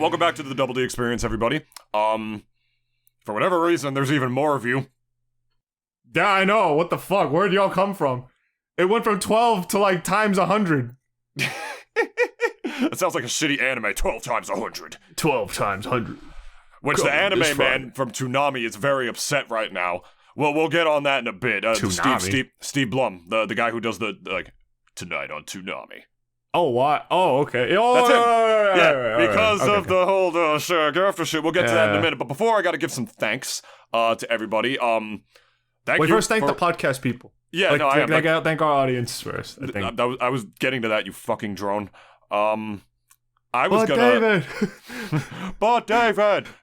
Welcome back to the Double D Experience, everybody. For whatever reason, there's even more of you. Yeah, I know. What the fuck? Where'd y'all come from? It went from 12 to like times 100. That sounds like a shitty anime. 12 times 100. 12 times 100. Which the anime man from Toonami is very upset right now. Well, we'll get on that in a bit. Steve Blum, the guy who does the tonight on Toonami. Oh, what? Oh, okay. Oh, That's him. right, Because okay, of the whole Sag-Aftra shit. We'll get to that in a minute. But before, I got to give some thanks to everybody. Thank you. First, thank the podcast people. Yeah, no, I am. Thank our audience first. I was getting to that, you fucking drone. But David,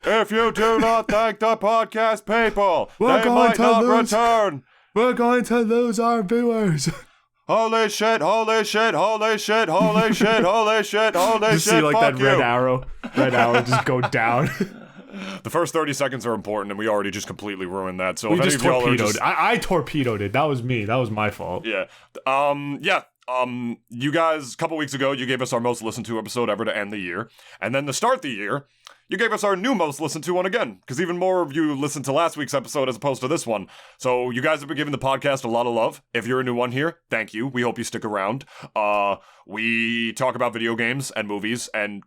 if you do not thank the podcast people, they might not return. We're going to lose our viewers. Holy shit, holy shit, holy shit, holy shit, holy shit, holy just shit, see like fuck that you. red arrow just go down. The first 30 seconds are important, and we already just completely ruined that. So we if just any of y'all torpedoed. I torpedoed it. That was me. That was my fault. Yeah. You guys, a couple weeks ago, you gave us our most listened to episode ever to end the year. And then to start the year, you gave us our new most listened to one again. Because even more of you listened to last week's episode as opposed to this one. So you guys have been giving the podcast a lot of love. If you're a new one here, thank you. We hope you stick around. We talk about video games and movies and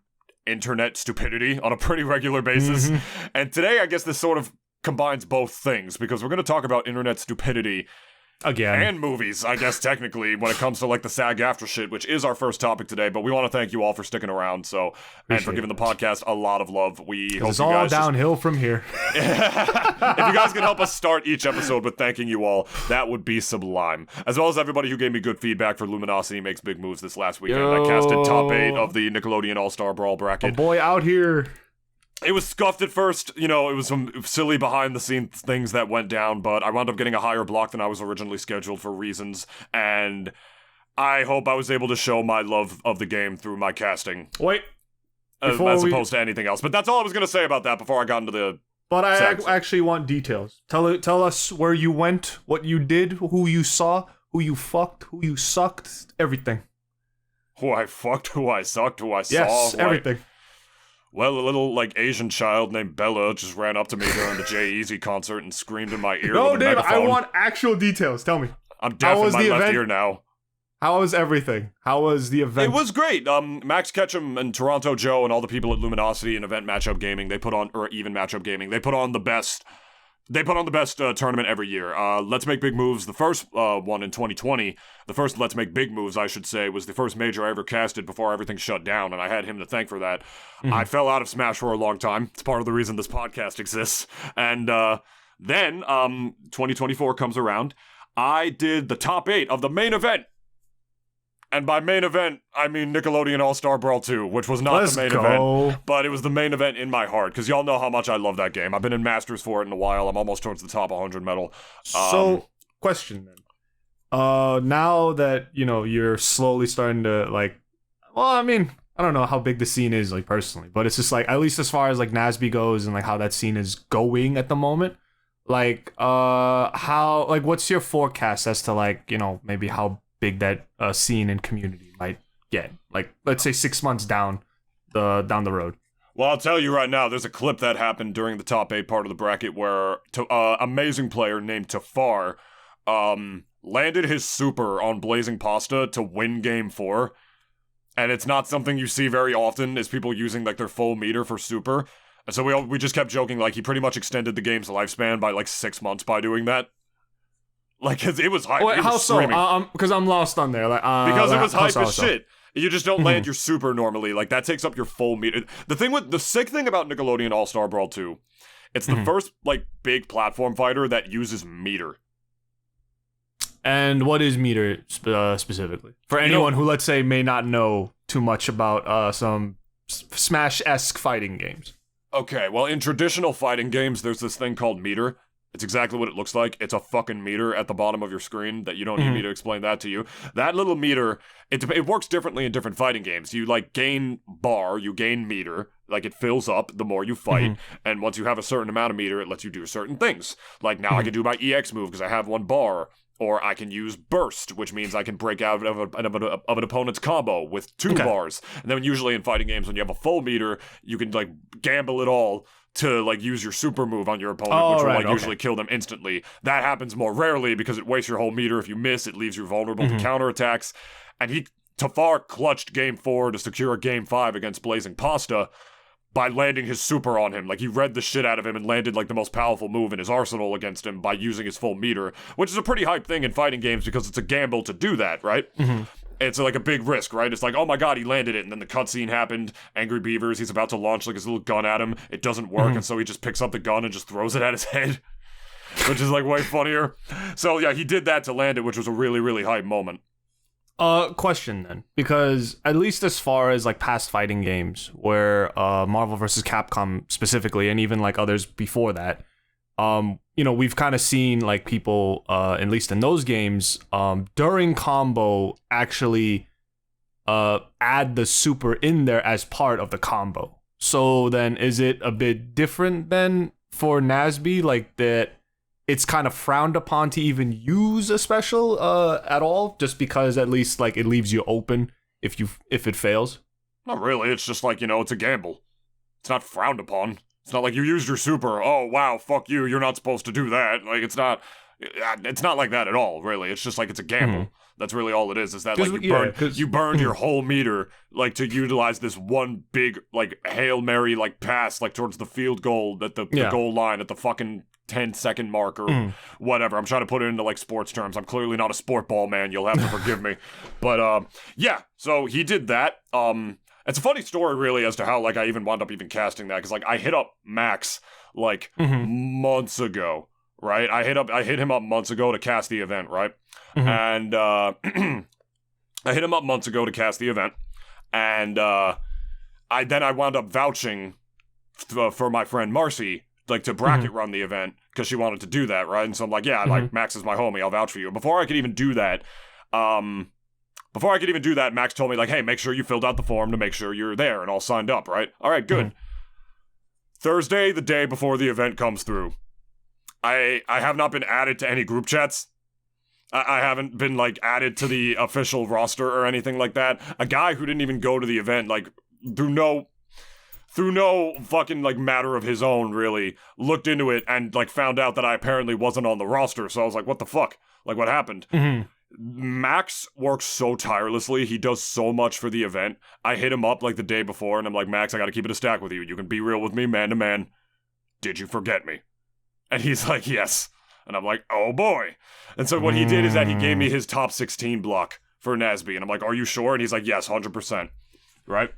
internet stupidity on a pretty regular basis. Mm-hmm. And today, I guess this sort of combines both things. Because we're going to talk about internet stupidity again. And movies, I guess, technically, when it comes to, like, the Sag-Aftra shit, which is our first topic today, but we want to thank you all for sticking around, and for giving the podcast a lot of love. We hope it's all downhill from here. If you guys can help us start each episode with thanking you all, that would be sublime. As well as everybody who gave me good feedback for Luminosity Makes Big Moves this last weekend. I casted top 8 of the Nickelodeon All-Star Brawl bracket. A boy out here. It was scuffed at first, it was some silly behind-the-scenes things that went down, but I wound up getting a higher block than I was originally scheduled for reasons, and I hope I was able to show my love of the game through my casting. Wait. As opposed to anything else. But that's all I was going to say about that before I got into the... But I actually want details. Tell us where you went, what you did, who you saw, who you fucked, who you sucked, everything. Who I fucked, who I sucked, who I saw. Yes, everything. Well, a little, Asian child named Bella just ran up to me during the J-Eazy concert and screamed in my ear No, with a Dave, megaphone. I want actual details. Tell me. I'm deaf in my left ear now. How was everything? How was the event? It was great. Max Ketchum and Toronto Joe and all the people at Luminosity and Event Matchup Gaming, or Even Matchup Gaming, they put on the best tournament every year. Let's Make Big Moves, the first one in 2020, the first Let's Make Big Moves, I should say, was the first major I ever casted before everything shut down, and I had him to thank for that. Mm-hmm. I fell out of Smash for a long time. It's part of the reason this podcast exists. And then 2024 comes around. I did the top 8 of the main event. And by main event, I mean Nickelodeon All-Star Brawl 2, which was not the main event, but it was the main event in my heart, because y'all know how much I love that game. I've been in Masters for it in a while. I'm almost towards the top 100 medal. So, question then. Now that, you're slowly starting to, I don't know how big the scene is, personally, but it's just, at least as far as, NASB goes and, how that scene is going at the moment, what's your forecast as to, maybe how big that scene and community might get, let's say 6 months down the road? Well, I'll tell you right now, there's a clip that happened during the top 8 part of the bracket where amazing player named Tafar landed his super on Blazing Pasta to win game 4, and it's not something you see very often, is people using their full meter for super, and so we just kept joking he pretty much extended the game's lifespan by 6 months by doing that. It was hype. Wait, how so? Because I'm lost on there. Because it was hype as shit. You just don't land your super normally. That takes up your full meter. The sick thing about Nickelodeon All-Star Brawl 2, it's the first, big platform fighter that uses meter. And what is meter specifically? For anyone who, let's say, may not know too much about some Smash-esque fighting games. Okay, well, in traditional fighting games, there's this thing called meter. It's exactly what it looks like. It's a fucking meter at the bottom of your screen that you don't need me to explain that to you. That little meter, it works differently in different fighting games. You, gain bar, you gain meter. It fills up the more you fight. And once you have a certain amount of meter, it lets you do certain things. Now I can do my EX move because I have 1 bar. Or I can use burst, which means I can break out of an opponent's combo with 2 bars. And then usually in fighting games, when you have a full meter, you can like gamble it all to like use your super move on your opponent, which will usually kill them instantly. That happens more rarely because it wastes your whole meter. If you miss, it leaves you vulnerable to counterattacks. And Tafar clutched game 4 to secure game 5 against Blazing Pasta by landing his super on him. Like, he read the shit out of him and landed, like, the most powerful move in his arsenal against him by using his full meter, which is a pretty hype thing in fighting games because it's a gamble to do that, right? It's, like, a big risk, right? It's like, oh my god, he landed it, and then the cutscene happened, Angry Beavers, he's about to launch, like, his little gun at him, it doesn't work, and so he just picks up the gun and just throws it at his head, which is, like, way funnier. So, yeah, he did that to land it, which was a really, really hype moment. Question then, because at least as far as like past fighting games where Marvel vs. Capcom specifically, and even like others before that, we've kind of seen like people, at least in those games, during combo actually add the super in there as part of the combo. So then is it a bit different then for NASB, like that it's kind of frowned upon to even use a special at all, just because at least like it leaves you open if it fails? Not really. It's just like, it's a gamble. It's not frowned upon. It's not like you used your super. Oh wow, fuck you. You're not supposed to do that. Like it's not like that at all. Really, it's just like it's a gamble. That's really all it is. Is that like you burned your whole meter like to utilize this one big like Hail Mary like pass like towards the field goal at the goal line at the fucking 10-second mark or whatever. I'm trying to put it into like sports terms. I'm clearly not a sport ball man. You'll have to forgive me. But yeah, so he did that. It's a funny story really as to how like I even wound up even casting that, because like I hit up Max like months ago, right? I hit him up months ago to cast the event, right? And I hit him up months ago to cast the event, and I wound up vouching for my friend Marcy, like to bracket run the event because she wanted to do that, right? And so I'm like, yeah, like Max is my homie, I'll vouch for you. Before I could even do that, Max told me like, hey, make sure you filled out the form to make sure you're there and all signed up, right? All right, good. Thursday, the day before the event comes through, I have not been added to any group chats. I haven't been like added to the official roster or anything like that. A guy who didn't even go to the event, like through no fucking like matter of his own, really looked into it and like found out that I apparently wasn't on the roster. So I was like, what the fuck? Like, what happened? Max works so tirelessly. He does so much for the event. I hit him up like the day before and I'm like, Max, I gotta keep it a stack with you. You can be real with me, man to man. Did you forget me? And he's like, yes. And I'm like, oh boy. And so what he did is that he gave me his top 16 block for NASB. And I'm like, are you sure? And he's like, yes, 100%. Right?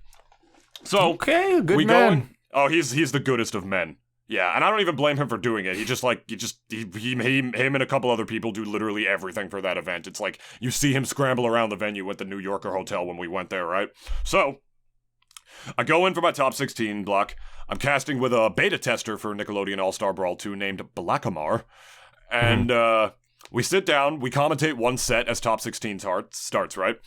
So okay, good we man. going. Oh, he's the goodest of men. Yeah, and I don't even blame him for doing it. Him and a couple other people do literally everything for that event. It's like you see him scramble around the venue at the New Yorker hotel when we went there, right? So I go in for my top 16 block. I'm casting with a beta tester for Nickelodeon All-Star Brawl 2 named Blackamar. And we sit down, we commentate one set as top 16 starts, right?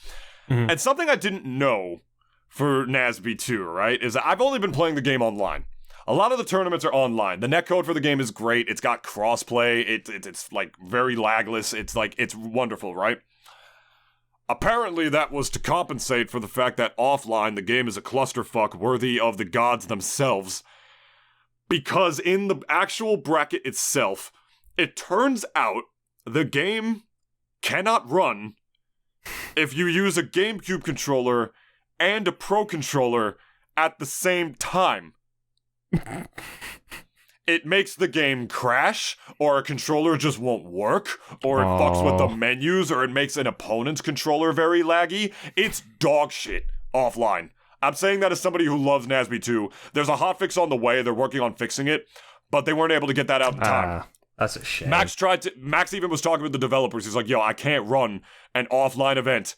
And something I didn't know for NASB 2, right, is that I've only been playing the game online. A lot of the tournaments are online. The netcode for the game is great. It's got crossplay. It's like very lagless. It's wonderful, right? Apparently that was to compensate for the fact that offline the game is a clusterfuck worthy of the gods themselves. Because in the actual bracket itself, it turns out the game cannot run if you use a GameCube controller and a Pro controller at the same time. It makes the game crash, or a controller just won't work, or it fucks with the menus, or it makes an opponent's controller very laggy. It's dog shit offline. I'm saying that as somebody who loves NASB 2. There's a hotfix on the way, they're working on fixing it, but they weren't able to get that out in time. That's a shame. Max even was talking with the developers. He's like, yo, I can't run an offline event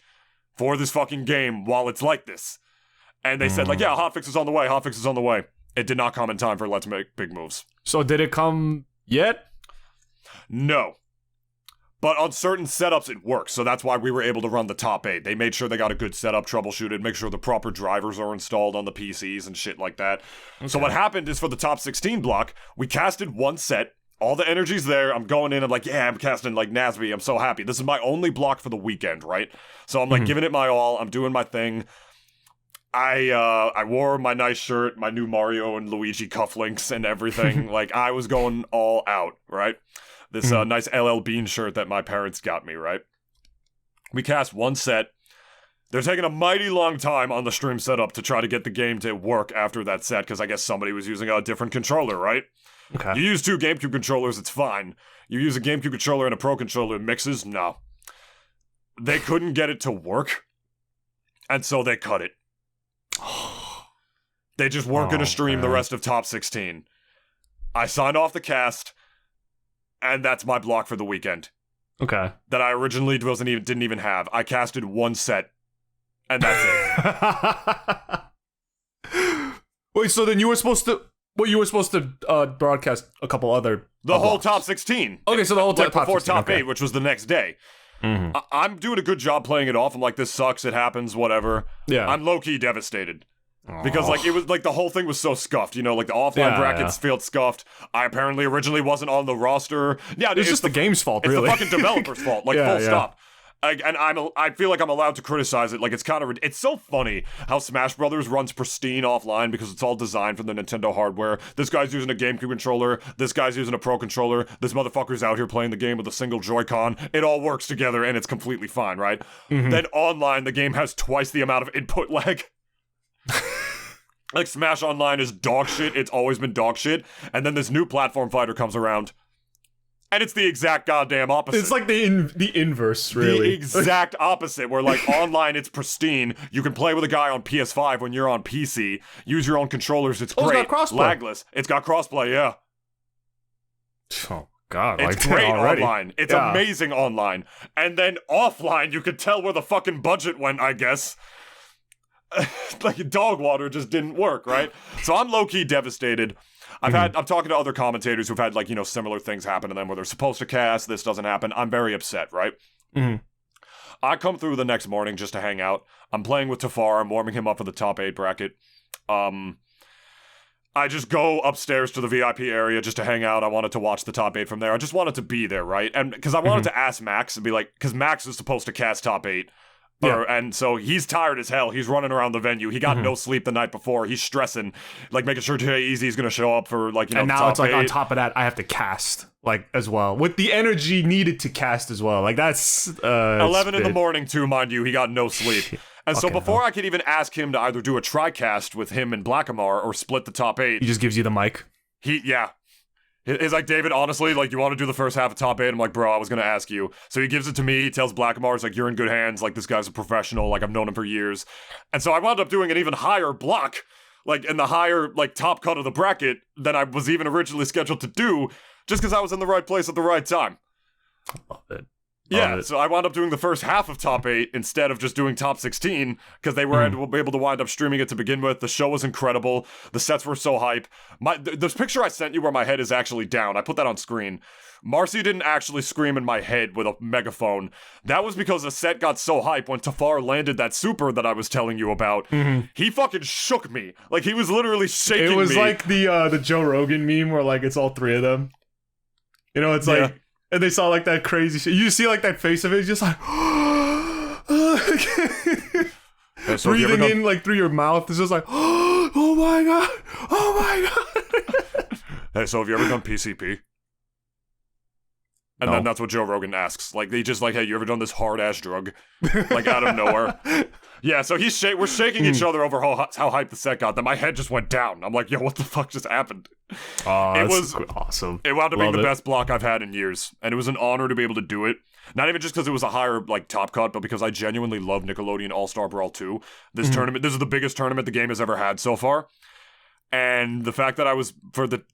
for this fucking game while it's like this. And they said, like, yeah, hotfix is on the way. It did not come in time for Let's Make Big Moves. So did it come yet? No. But on certain setups, it works. So that's why we were able to run the top 8. They made sure they got a good setup, troubleshooted, make sure the proper drivers are installed on the PCs and shit like that. Okay. So what happened is for the top 16 block, we casted one set. All the energy's there. I'm going in. I'm like, yeah, I'm casting like NASB. I'm so happy. This is my only block for the weekend, right? So I'm like giving it my all. I'm doing my thing. I wore my nice shirt, my new Mario and Luigi cufflinks and everything. Like, I was going all out, right? This nice LL Bean shirt that my parents got me, right? We cast one set. They're taking a mighty long time on the stream setup to try to get the game to work after that set, because I guess somebody was using a different controller, right? Okay. You use 2 GameCube controllers, it's fine. You use a GameCube controller and a Pro controller, it mixes? No. They couldn't get it to work, and so they cut it. They just weren't going to stream the rest of Top 16. I signed off the cast, and that's my block for the weekend. Okay. That I originally didn't even have. I casted 1 set, and that's it. Wait, so then you were supposed to... Well, you were supposed to broadcast a couple other... The whole Top 16. Okay, so the whole like top before 16, Top okay. 8, which was the next day. I'm doing a good job playing it off. I'm like, this sucks, it happens, whatever. Yeah. I'm low-key devastated. Because, like, it was, like, the whole thing was so scuffed, you know? Like, the offline brackets felt scuffed. I apparently originally wasn't on the roster. Yeah, It's just the game's fault, it's really. the fucking developer's fault, like, full stop. And I feel like I'm allowed to criticize it. Like, it's kind of... It's so funny how Smash Brothers runs pristine offline because it's all designed from the Nintendo hardware. This guy's using a GameCube controller. This guy's using a Pro controller. This motherfucker's out here playing the game with a single Joy-Con. It all works together, and it's completely fine, right? Then online, the game has twice the amount of input lag. Like, Smash Online is dog shit. It's always been dog shit. And then this new platform fighter comes around, and it's the exact goddamn opposite. It's like the inverse, really. The exact opposite, where, like, online it's pristine. You can play with a guy on PS5 when you're on PC. Use your own controllers. It's great. It's got crossplay. Lagless. It's got crossplay, yeah. Oh, God. It's like, great already. online. It's amazing online. And then offline, you could tell where the fucking budget went, I guess. Like, dog water just didn't work, right? So I'm low-key devastated. I'm talking to other commentators who've had, like, you know, similar things happen to them where they're supposed to cast, this doesn't happen. I'm very upset, right? I come through the next morning just to hang out. I'm playing with Tafar. I'm warming him up for the top 8 bracket. I just go upstairs to the VIP area just to hang out. I wanted to watch the top 8 from there. I just wanted to be there, right? And because I wanted to ask Max and be like, because Max is supposed to cast top 8. Yeah. And so he's tired as hell. He's running around the venue. He got no sleep the night before. He's stressing, like making sure Jay Easy's going to show up for, like, you know, and now top it's like 8. on top of that, I have to cast, like, as well, with the energy needed to cast as well. Like, that's 11 in the morning too, mind you. He got no sleep. And so before I could even ask him to either do a tri-cast with him and Blackamar or split the top 8, he just gives you the mic. He's like, David, honestly, like, you want to do the first half of top 8? I'm like, bro, I was going to ask you. So he gives it to me. He tells Blackamar, it's like, you're in good hands. Like, this guy's a professional. Like, I've known him for years. And so I wound up doing an even higher block, like, in the higher, like, top cut of the bracket than I was even originally scheduled to do, just because I was in the right place at the right time. Love it. Yeah, so I wound up doing the first half of top 8 instead of just doing top 16 because they were able to wind up streaming it to begin with. The show was incredible. The sets were so hype. This picture I sent you where my head is actually down, I put that on screen. Marcy didn't actually scream in my head with a megaphone. That was because the set got so hype when Tafar landed that super that I was telling you about. He fucking shook me. Like, he was literally shaking me. It was like the Joe Rogan meme where, like, it's all 3 of them. You know, it's like... And they saw, like, that crazy shit. You see, like, that face of it, it's just like... So breathing in, like, through your mouth. It's just like, oh my God. Oh my God. Hey, so have you ever done PCP? And then that's what Joe Rogan asks. Like, they just like, hey, you ever done this hard-ass drug? Like, out of nowhere. Yeah, so we're shaking each other over how hyped the set got. Then my head just went down. I'm like, yo, what the fuck just happened? It was awesome. It wound up being the best block I've had in years. And it was an honor to be able to do it. Not even just because it was a higher, like, top cut, but because I genuinely love Nickelodeon All-Star Brawl 2. This tournament, this is the biggest tournament the game has ever had so far. And the fact that I was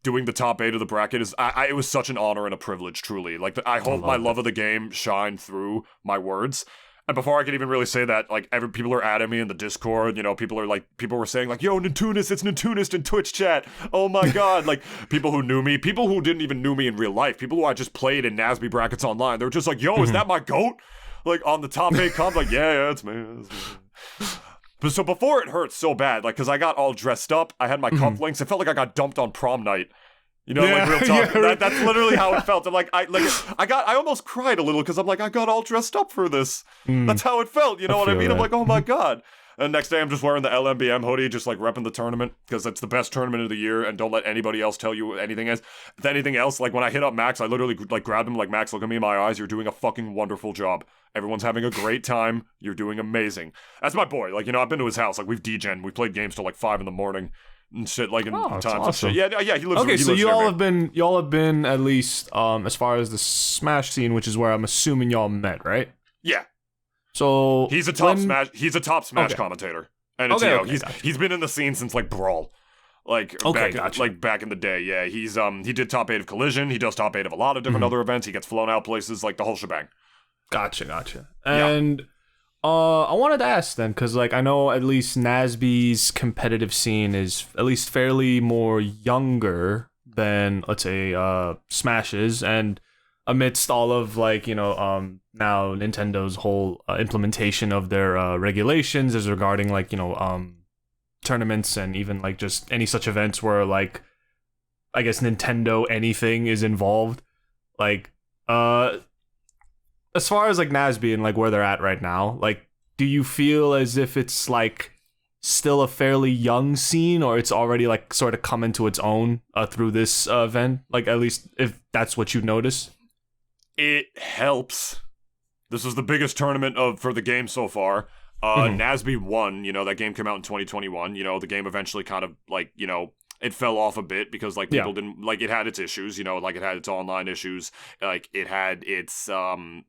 doing the top 8 of the bracket is, it was such an honor and a privilege, truly. Like, I hope my love of the game shined through my words. And before I could even really say that, like, people are adding me in the Discord, you know, people were saying, like, yo, Nintoonist, it's Nintoonist in Twitch chat. Oh my God. Like, people who knew me, people who didn't even know me in real life, people who I just played in NASB brackets online. They were just like, yo, is that my GOAT? Like, on the top 8 comp, like, yeah, it's me. But so before it hurt so bad, like, because I got all dressed up, I had my cufflinks, it felt like I got dumped on prom night. You know, Yeah, like real talk. yeah. That's literally how it felt. I'm like, I almost cried a little because I'm like, I got all dressed up for this. That's how it felt. You know what I feel mean? I'm that. like, oh my god. And next day I'm just wearing the LMBM hoodie, just like repping the tournament because it's the best tournament of the year. And don't let anybody else tell you anything is. If anything else, like when I hit up Max, I literally like grabbed him like, Max, look at me in my eyes. You're doing a fucking wonderful job. Everyone's having a great time. You're doing amazing. That's my boy. Like, you know, I've been to his house. Like we've DGen. We played games till like 5 a.m. and shit, like in times awesome. and shit. Yeah, he lives. Okay, he so lives y'all near me. have been at least as far as the Smash scene, which is where I'm assuming y'all met, right? Yeah, So he's a top Smash commentator, and it's, he's been in the scene since like Brawl, like back in the day. Yeah, he did top 8 of Collision. He does top 8 of a lot of different other events. He gets flown out places, like the whole shebang. Gotcha. And I wanted to ask then, because like I know at least NASB's competitive scene is at least fairly more younger than, let's say, Smash's, and amidst all of like, you know, now Nintendo's whole implementation of their regulations is regarding like, you know, tournaments and even like just any such events where like I guess Nintendo anything is involved, like as far as like NASB and like where they're at right now, like do you feel as if it's like still a fairly young scene, or it's already like sort of come into its own through this event, like at least if that's what you notice? It helps. This is the biggest tournament for the game so far. NASB won. You know, that game came out in 2021. You know, the game eventually kind of like, you know, it fell off a bit because like people didn't like, it had its issues, you know, like it had its online issues, like it had its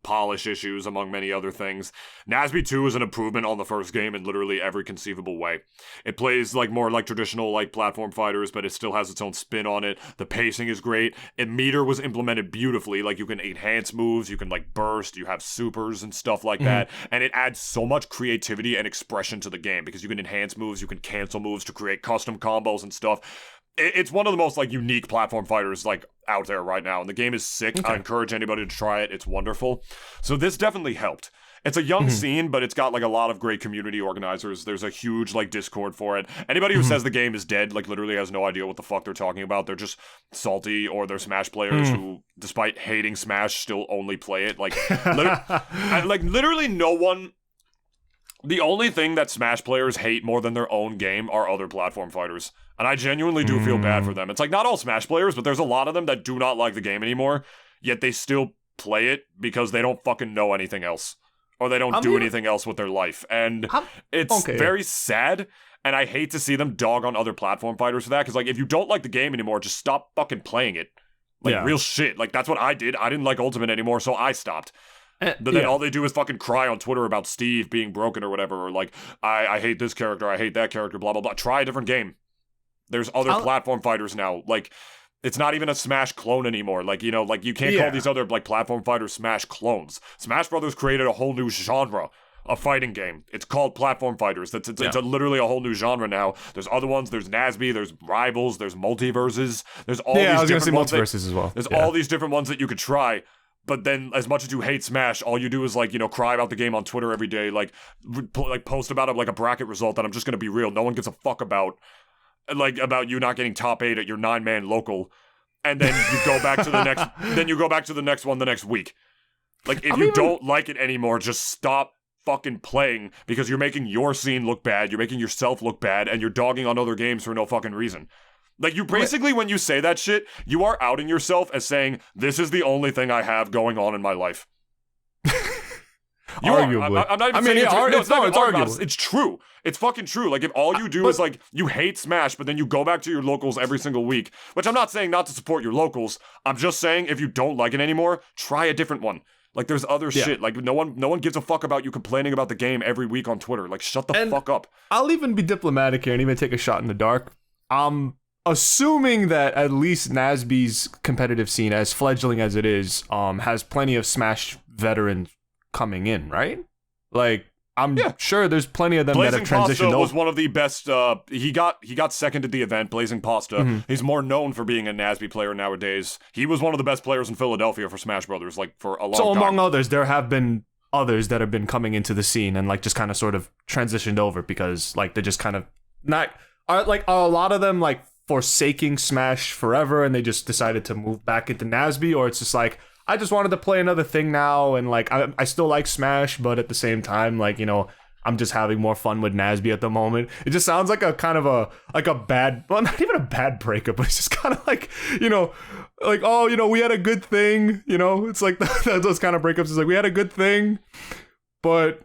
polish issues among many other things. NASB 2 is an improvement on the first game in literally every conceivable way. It plays like more like traditional like platform fighters, but it still has its own spin on it. The pacing is great. Meter was implemented beautifully. Like you can enhance moves, you can like burst, you have supers and stuff like that, and it adds so much creativity and expression to the game because you can enhance moves, you can cancel moves to create custom combos and stuff. It's one of the most like unique platform fighters like out there right now, and the game is sick. I encourage anybody to try it. It's wonderful. So this definitely helped. It's a young scene, but it's got like a lot of great community organizers. There's a huge like Discord for it. Anybody who says the game is dead like literally has no idea what the fuck they're talking about. They're just salty, or they're Smash players who, despite hating Smash, still only play it. Like, literally no one. The only thing that Smash players hate more than their own game are other platform fighters. And I genuinely do feel bad for them. It's like not all Smash players, but there's a lot of them that do not like the game anymore, yet they still play it because they don't fucking know anything else. Or they don't do anything else with their life. And it's very sad, and I hate to see them dog on other platform fighters for that, because like if you don't like the game anymore, just stop fucking playing it. Like real shit. Like that's what I did. I didn't like Ultimate anymore, so I stopped. But then all they do is fucking cry on Twitter about Steve being broken or whatever, or like, I hate this character, I hate that character, blah, blah, blah. Try a different game. There's other platform fighters now. Like, it's not even a Smash clone anymore. Like, you know, like you can't call these other like platform fighters Smash clones. Smash Brothers created a whole new genre of fighting game. It's called platform fighters. It's literally a whole new genre now. There's other ones. There's NASB. There's Rivals. There's Multiverses. There's all these different ones. Multiverses as well. There's all these different ones that you could try. But then, as much as you hate Smash, all you do is like, you know, cry about the game on Twitter every day, like post about it like a bracket result that I'm just gonna be real. No one gives a fuck about you not getting top 8 at your 9-man local, and then you go back to the next. Then you go back to the next one the next week. Like if you don't like it anymore, just stop fucking playing, because you're making your scene look bad, you're making yourself look bad, and you're dogging on other games for no fucking reason. Like, you basically, when you say that shit, you are outing yourself as saying, this is the only thing I have going on in my life. Arguably. I'm not even saying it's arguable. It's true. It's fucking true. Like, if all you do is, like, you hate Smash, but then you go back to your locals every single week, which I'm not saying not to support your locals, I'm just saying if you don't like it anymore, try a different one. Like, there's other shit. Like, no one gives a fuck about you complaining about the game every week on Twitter. Like, shut the fuck up. I'll even be diplomatic here and even take a shot in the dark. Assuming that at least NASB's competitive scene, as fledgling as it is, has plenty of Smash veterans coming in, right? Like, I'm sure there's plenty of them Blazing that have transitioned Pasta was one of the best. He got second at the event. Blazing Pasta. He's more known for being a NASB player nowadays. He was one of the best players in Philadelphia for Smash Brothers, like for a long time. So among others, there have been others that have been coming into the scene and like just kind of sort of transitioned over because like they just kind of not are a lot of them like forsaking Smash forever and they just decided to move back into NASB, or it's just like, I just wanted to play another thing now, and like I still like Smash, but at the same time, like, you know, I'm just having more fun with NASB at the moment. It just sounds like a kind of a bad, well, not even a bad breakup, but it's just kind of like, you know, like, oh, you know, we had a good thing, you know, it's like those kind of breakups. It's like, we had a good thing, but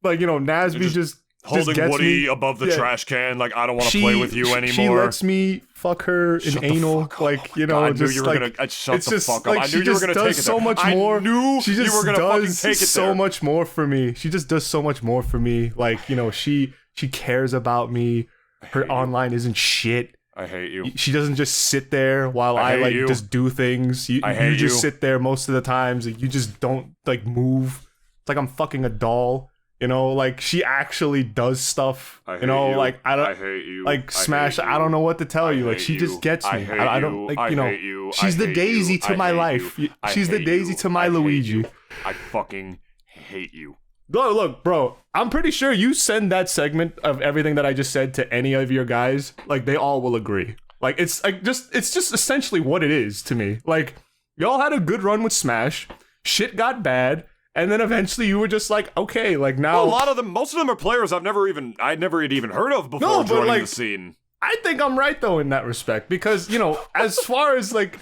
like, you know, NASB just holding gets Woody me above the trash can, like, I don't want to She- play with you anymore. She lets me fuck her in Shut the anal, fuck up. like, you God, know, I knew just you were like, gonna shut it's the just fuck up. like I she knew you were just gonna take does it so there. much I more. knew She just you were gonna fucking does take it so there. much more for me. She just does so much more for me. Like, you know, she cares about me. Her online isn't shit. I hate you. She doesn't just sit there while I hate like you. just do things. I You hate just you. sit there most of the times. You just don't like move. It's like I'm fucking a doll. You know, like she actually does stuff. I hate You know, you. like I hate you. like I Smash. hate I don't you. know what to tell I you. Like hate she you. just gets me. I hate I don't you. like, I you know. hate you. She's I the hate Daisy you. to I my hate life. you. I She's the hate Daisy you. to my I hate Luigi. you. I fucking hate you. Look, bro. I'm pretty sure you send that segment of everything that I just said to any of your guys, like they all will agree. Like it's just essentially what it is to me. Like y'all had a good run with Smash, shit got bad, and then eventually you were just like, okay, like now. Well, a lot of them, most of them are players I'd never even heard of before No, but, joining like, the scene. I think I'm right though in that respect, because, you know, as far as like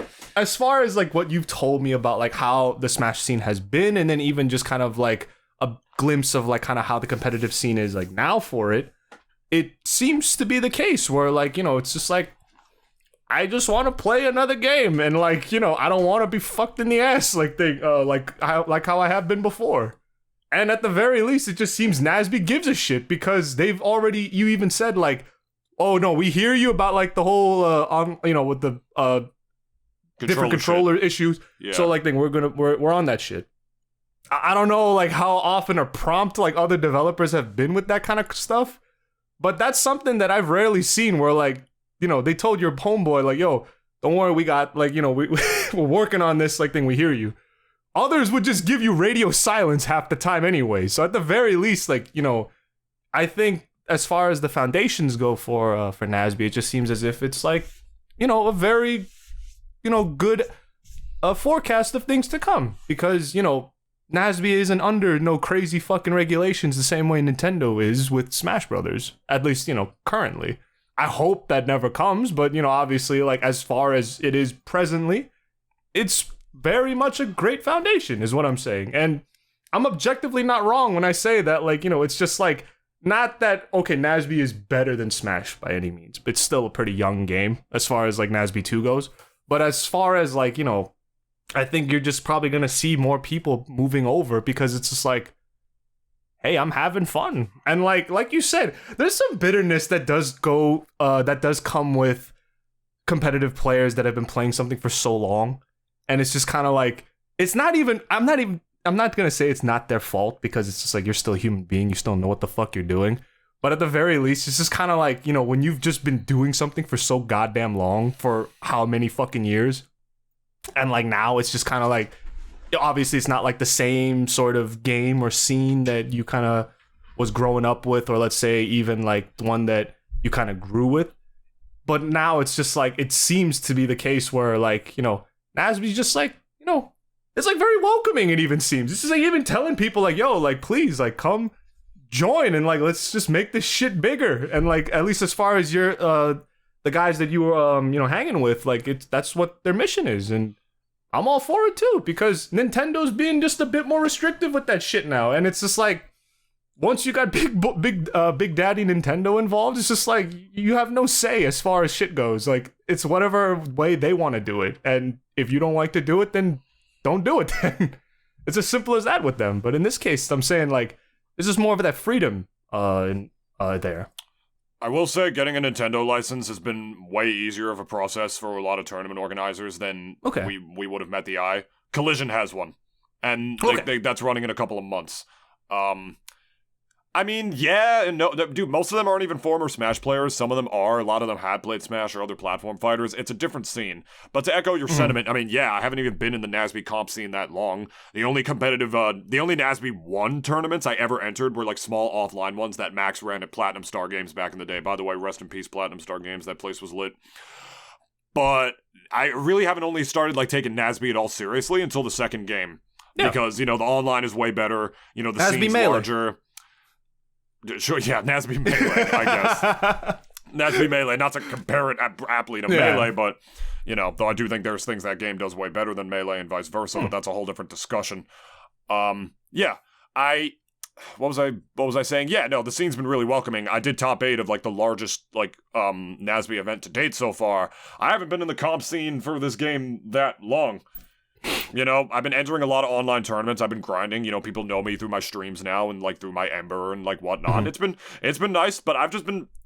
what you've told me about like how the Smash scene has been, and then even just kind of like a glimpse of like kind of how the competitive scene is like now for it, it seems to be the case where like, you know, it's just like, I just want to play another game, and like, you know, I don't want to be fucked in the ass like how I have been before. And at the very least, it just seems NASB gives a shit, because they've already, you even said like, oh no, we hear you about like the whole with the different controller issues. Yeah. So like, we're on that shit. I don't know like how often or prompt like other developers have been with that kind of stuff, but that's something that I've rarely seen where like, you know, they told your homeboy like, yo, don't worry, we got like, you know, we're working on this like thing, we hear you. Others would just give you radio silence half the time anyway. So at the very least, like, you know, I think as far as the foundations go for NASB, it just seems as if it's like, you know, a very, you know, good forecast of things to come, because, you know, NASB isn't under no crazy fucking regulations the same way Nintendo is with Smash Brothers, at least, you know, currently. I hope that never comes, but, you know, obviously, like, as far as it is presently, it's very much a great foundation, is what I'm saying. And I'm objectively not wrong when I say that, like, you know, it's just like, not that, okay, NASB is better than Smash by any means, but it's still a pretty young game as far as, like, NASB 2 goes. But as far as, like, you know, I think you're just probably going to see more people moving over, because it's just like, hey, I'm having fun. And like you said, there's some bitterness that does come with competitive players that have been playing something for so long. And it's just kind of like, I'm not going to say it's not their fault, because it's just like, you're still a human being. You still know what the fuck you're doing. But at the very least, it's just kind of like, you know, when you've just been doing something for so goddamn long, for how many fucking years, and like now it's just kind of like, obviously it's not like the same sort of game or scene that you kind of was growing up with, or let's say even like the one that you kind of grew with. But now it's just like, it seems to be the case where like, you know, NASB's just like, you know, it's like very welcoming, it even seems. It's just like even telling people like, yo, like please, like come join, and like let's just make this shit bigger. And like, at least as far as your the guys that you were you know, hanging with, like that's what their mission is. And I'm all for it too, because Nintendo's being just a bit more restrictive with that shit now. And it's just like, once you got big daddy Nintendo involved, it's just like, you have no say as far as shit goes. Like, it's whatever way they want to do it. And if you don't like to do it, then don't do it then. It's as simple as that with them. But in this case, I'm saying like, this is more of that freedom there. I will say getting a Nintendo license has been way easier of a process for a lot of tournament organizers than we would have met the eye. Collision has one, and that's running in a couple of months. I I mean, yeah and no. Dude, most of them aren't even former Smash players. Some of them are. A lot of them had played Smash or other platform fighters. It's a different scene. But to echo your sentiment, I mean, yeah, I haven't even been in the NASB comp scene that long. The only competitive, the only NASB 1 tournaments I ever entered were like small offline ones that Max ran at Platinum Star Games back in the day. By the way, rest in peace, Platinum Star Games. That place was lit. But I really haven't only started like taking NASB at all seriously until the second game. Yeah. Because, you know, the online is way better. You know, the NASB scene's Melee. larger. Sure, yeah, NASB Melee, I guess. NASB Melee, not to compare it aptly to Melee, but, you know, though I do think there's things that game does way better than Melee and vice versa, but that's a whole different discussion. Yeah, what was I saying? Yeah, no, the scene's been really welcoming. I did top 8 of, like, the largest, like, NASB event to date so far. I haven't been in the comp scene for this game that long. You know, I've been entering a lot of online tournaments. I've been grinding. You know, people know me through my streams now and like through my Ember and like whatnot. It's been nice, but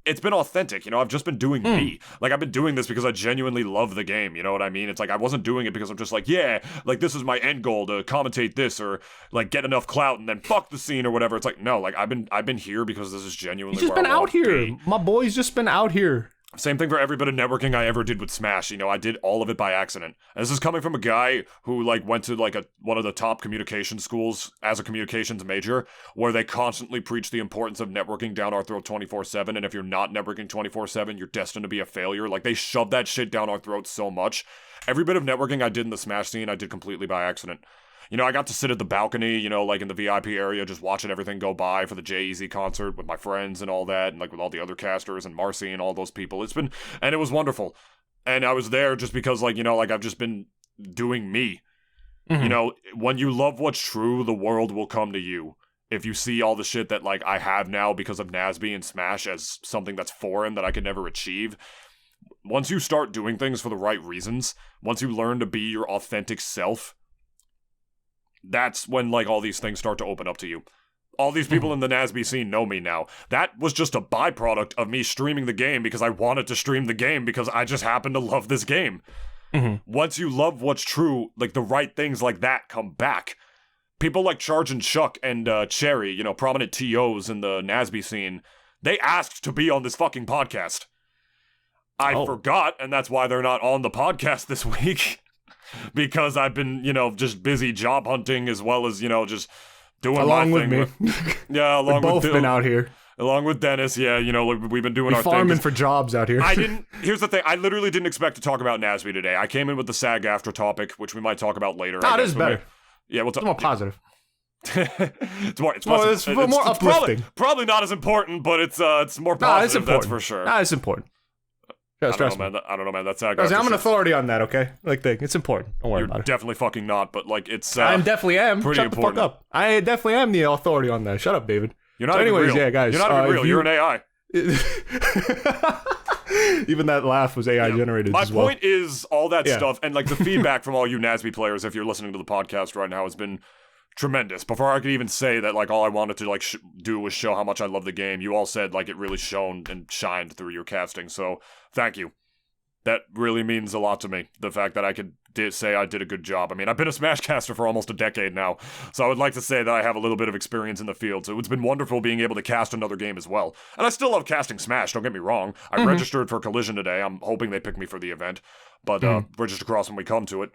it's been authentic. You know, I've just been doing me. Like, I've been doing this because I genuinely love the game. You know what I mean? It's like I wasn't doing it because I'm just like, yeah, like this is my end goal to commentate this or like get enough clout and then fuck the scene or whatever. It's like, no, like I've been here because this is genuinely. He's just been out here. My boy's just been out here. Same thing for every bit of networking I ever did with Smash. You know, I did all of it by accident. And this is coming from a guy who, like, went to, like, one of the top communication schools as a communications major, where they constantly preach the importance of networking down our throat 24/7, and if you're not networking 24/7, you're destined to be a failure. Like, they shove that shit down our throats so much. Every bit of networking I did in the Smash scene, I did completely by accident. You know, I got to sit at the balcony, you know, like in the VIP area, just watching everything go by for the J-Eazy concert with my friends and all that, and like with all the other casters and Marcy and all those people. And it was wonderful. And I was there just because, like, you know, like I've just been doing me. You know, when you love what's true, the world will come to you. If you see all the shit that, like, I have now because of NASB and Smash as something that's foreign that I could never achieve, once you start doing things for the right reasons, once you learn to be your authentic self, that's when, like, all these things start to open up to you. All these people in the NASB scene know me now. That was just a byproduct of me streaming the game because I wanted to stream the game because I just happen to love this game. Once you love what's true, like, the right things like that come back. People like Charge and Chuck and Cherry, you know, prominent TOs in the NASB scene, they asked to be on this fucking podcast. I forgot, and that's why they're not on the podcast this week. Because I've been, you know, just busy job hunting as well as, you know, just doing along my with thing. Me. Yeah, along We've with both been out here. Along with Dennis, yeah, you know, we've been doing our thing. Farming for jobs out here. Here's the thing, I literally didn't expect to talk about NASB today. I came in with the Sag-Aftra topic, which we might talk about later. It is better. Yeah, it's more positive. it's more uplifting. Probably not as important, but it's more positive, it's important. That's for sure. It's important. I don't know, man. That's I'm an authority on that, okay? Like, it's important. Don't worry about it. You're definitely fucking not, but, like, it's I definitely am. Pretty Shut important. the fuck up. I definitely am the authority on that. Shut up, David. You're not even real. Yeah, guys. You're not even real. You're an AI. Even that laugh was AI generated as well. My point is, all that stuff, and, like, the feedback from all you NASB players, if you're listening to the podcast right now, has been tremendous. Before I could even say that, like, all I wanted to, like, do was show how much I love the game, you all said, like, it really shone and shined through your casting, so thank you. That really means a lot to me, the fact that I could say I did a good job. I mean, I've been a Smash caster for almost a decade now, so I would like to say that I have a little bit of experience in the field, so it's been wonderful being able to cast another game as well. And I still love casting Smash, don't get me wrong. I registered for Collision today. I'm hoping they pick me for the event, but register across when we come to it.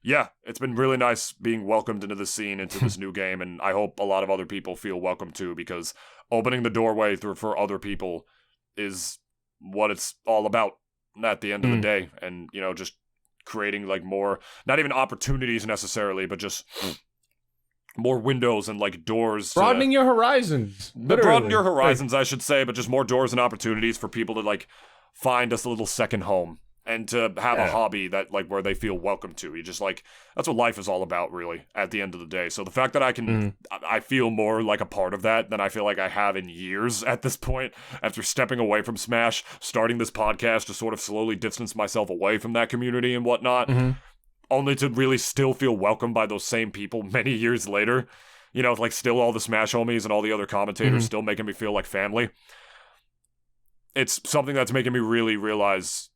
Yeah, it's been really nice being welcomed into the scene, into this new game, and I hope a lot of other people feel welcome too, because opening the doorway for other people is what it's all about at the end of the day. And, you know, just creating, like, more, not even opportunities necessarily, but just more windows and, like, doors. Broadening your horizons. Broaden your horizons, I should say, but just more doors and opportunities for people to, like, find us a little second home. And to have a hobby that, like, where they feel welcome to. You just, like, that's what life is all about, really, at the end of the day. So the fact that I can, I feel more like a part of that than I feel like I have in years at this point, after stepping away from Smash, starting this podcast to sort of slowly distance myself away from that community and whatnot, only to really still feel welcomed by those same people many years later. You know, like, still all the Smash homies and all the other commentators still making me feel like family. It's something that's making me really realize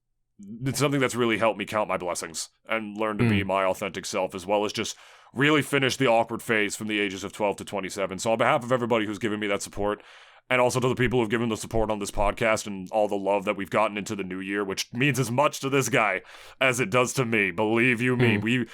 it's something that's really helped me count my blessings and learn to be my authentic self, as well as just really finish the awkward phase from the ages of 12 to 27. So on behalf of everybody who's given me that support, and also to the people who've given the support on this podcast and all the love that we've gotten into the new year, which means as much to this guy as it does to me. Believe you me,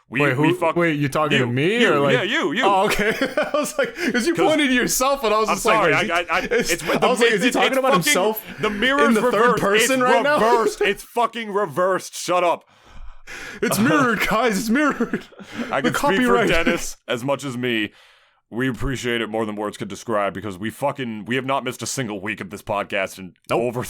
Wait, you talking to me or like? Yeah, you. Oh, okay. I was like, because you pointed to yourself, and I was just sorry, like, I was like, is he talking about himself? The mirror's in the reversed. third person it's right reversed. now. It's fucking reversed. Shut up. It's mirrored, guys. It's mirrored. I can speak for Dennis as much as me. We appreciate it more than words could describe, because we have not missed a single week of this podcast in over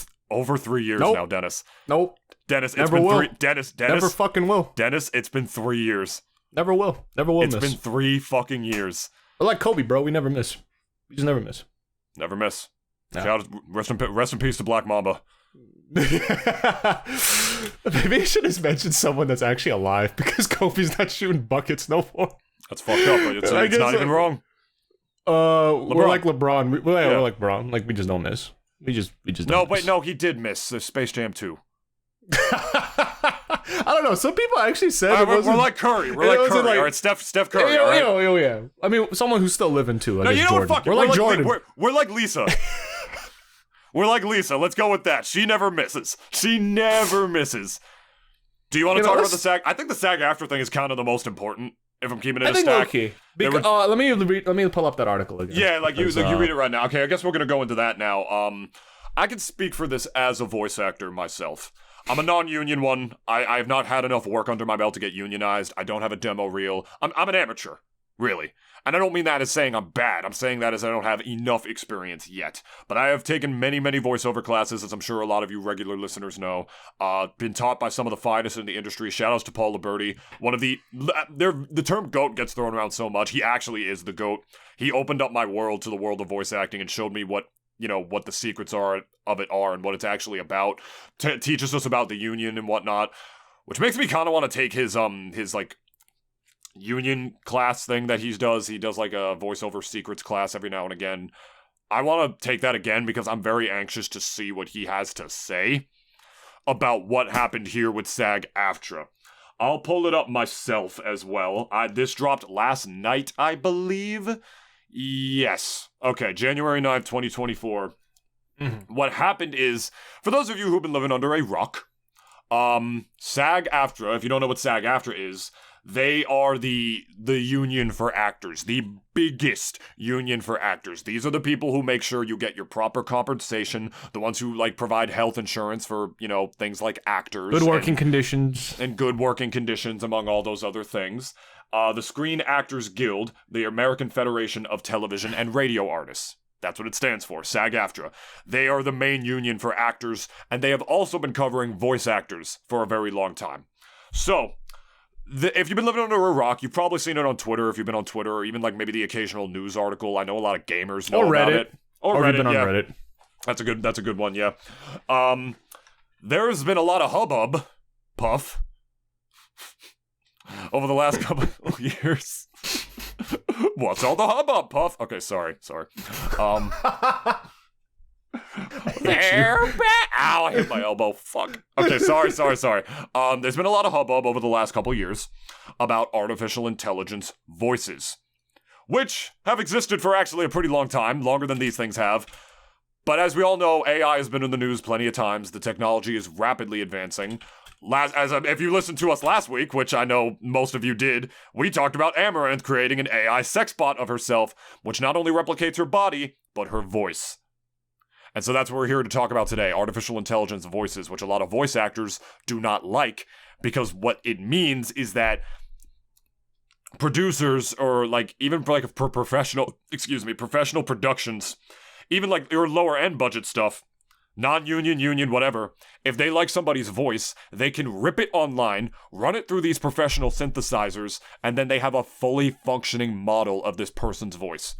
3 years now, Dennis. Nope. Dennis, it's Never been will. 3 Dennis. Never fucking will. Dennis, it's been 3 years. Never will. It's been 3 fucking years. We're like Kobe, bro. We never miss. We just never miss. Never miss. No. Shout out, rest in peace to Black Mamba. Maybe I should have mentioned someone that's actually alive, because Kobe's not shooting buckets no more. That's fucked up, but it's not even wrong. We're like LeBron. We're like LeBron. Like, we just don't miss. We just don't miss. No, he did miss Space Jam 2. I don't know. Some people actually said we're like Curry. We're like Curry. All right, Steph Curry. Yeah. I mean, someone who's still living too. No, you know Jordan. what? Fuck we're like Jordan. We're like Lisa. We're like Lisa. Let's go with that. She never misses. She never misses. Do you want to talk about the SAG? I think the SAG-Aftra thing is kind of the most important. If I'm keeping it a stack. Okay. Let me pull up that article again. Yeah, you read it right now. Okay, I guess we're gonna go into that now. I can speak for this as a voice actor myself. I'm a non-union one. I have not had enough work under my belt to get unionized. I don't have a demo reel. I'm an amateur, really. And I don't mean that as saying I'm bad. I'm saying that as I don't have enough experience yet. But I have taken many, many voiceover classes, as I'm sure a lot of you regular listeners know. Been taught by some of the finest in the industry. Shoutouts to Paul Liberti. The term GOAT gets thrown around so much. He actually is the GOAT. He opened up my world to the world of voice acting and showed me what the secrets are and what it's actually about. Teaches us about the union and whatnot, which makes me kind of want to take his like union class thing that he does. He does like a voiceover secrets class every now and again. I want to take that again because I'm very anxious to see what he has to say about what happened here with SAG-Aftra. I'll pull it up myself as well. This dropped last night, I believe. Yes. Okay, January 9th, 2024. What happened is, for those of you who've been living under a rock, SAG-Aftra, if you don't know what SAG-Aftra is, they are the union for actors, the biggest union for actors. These are the people who make sure you get your proper compensation, the ones who like provide health insurance for, things like actors. Good working conditions. And good working conditions, among all those other things. The Screen Actors Guild, the American Federation of Television and Radio Artists. That's what it stands for, SAG-Aftra. They are the main union for actors, and they have also been covering voice actors for a very long time. So, if you've been living under a rock, you've probably seen it on Twitter, if you've been on Twitter, or even like maybe the occasional news article. I know a lot of gamers know about it. Or Reddit, been on Reddit. That's a good one, yeah. There's been a lot of hubbub, Puff, over the last couple of years. What's all the hubbub, Puff? Okay, sorry. Ow, I hit my elbow. Fuck. Okay, sorry. There's been a lot of hubbub over the last couple years about artificial intelligence voices, which have existed for actually a pretty long time, longer than these things have. But as we all know, AI has been in the news plenty of times. The technology is rapidly advancing. If you listened to us last week, which I know most of you did, we talked about Amaranth creating an AI sex bot of herself, which not only replicates her body, but her voice. And so that's what we're here to talk about today, artificial intelligence voices, which a lot of voice actors do not like, because what it means is that producers, or like even for like professional productions, even like your lower end budget stuff, non-union, union, whatever, if they like somebody's voice, they can rip it online, run it through these professional synthesizers, and then they have a fully functioning model of this person's voice.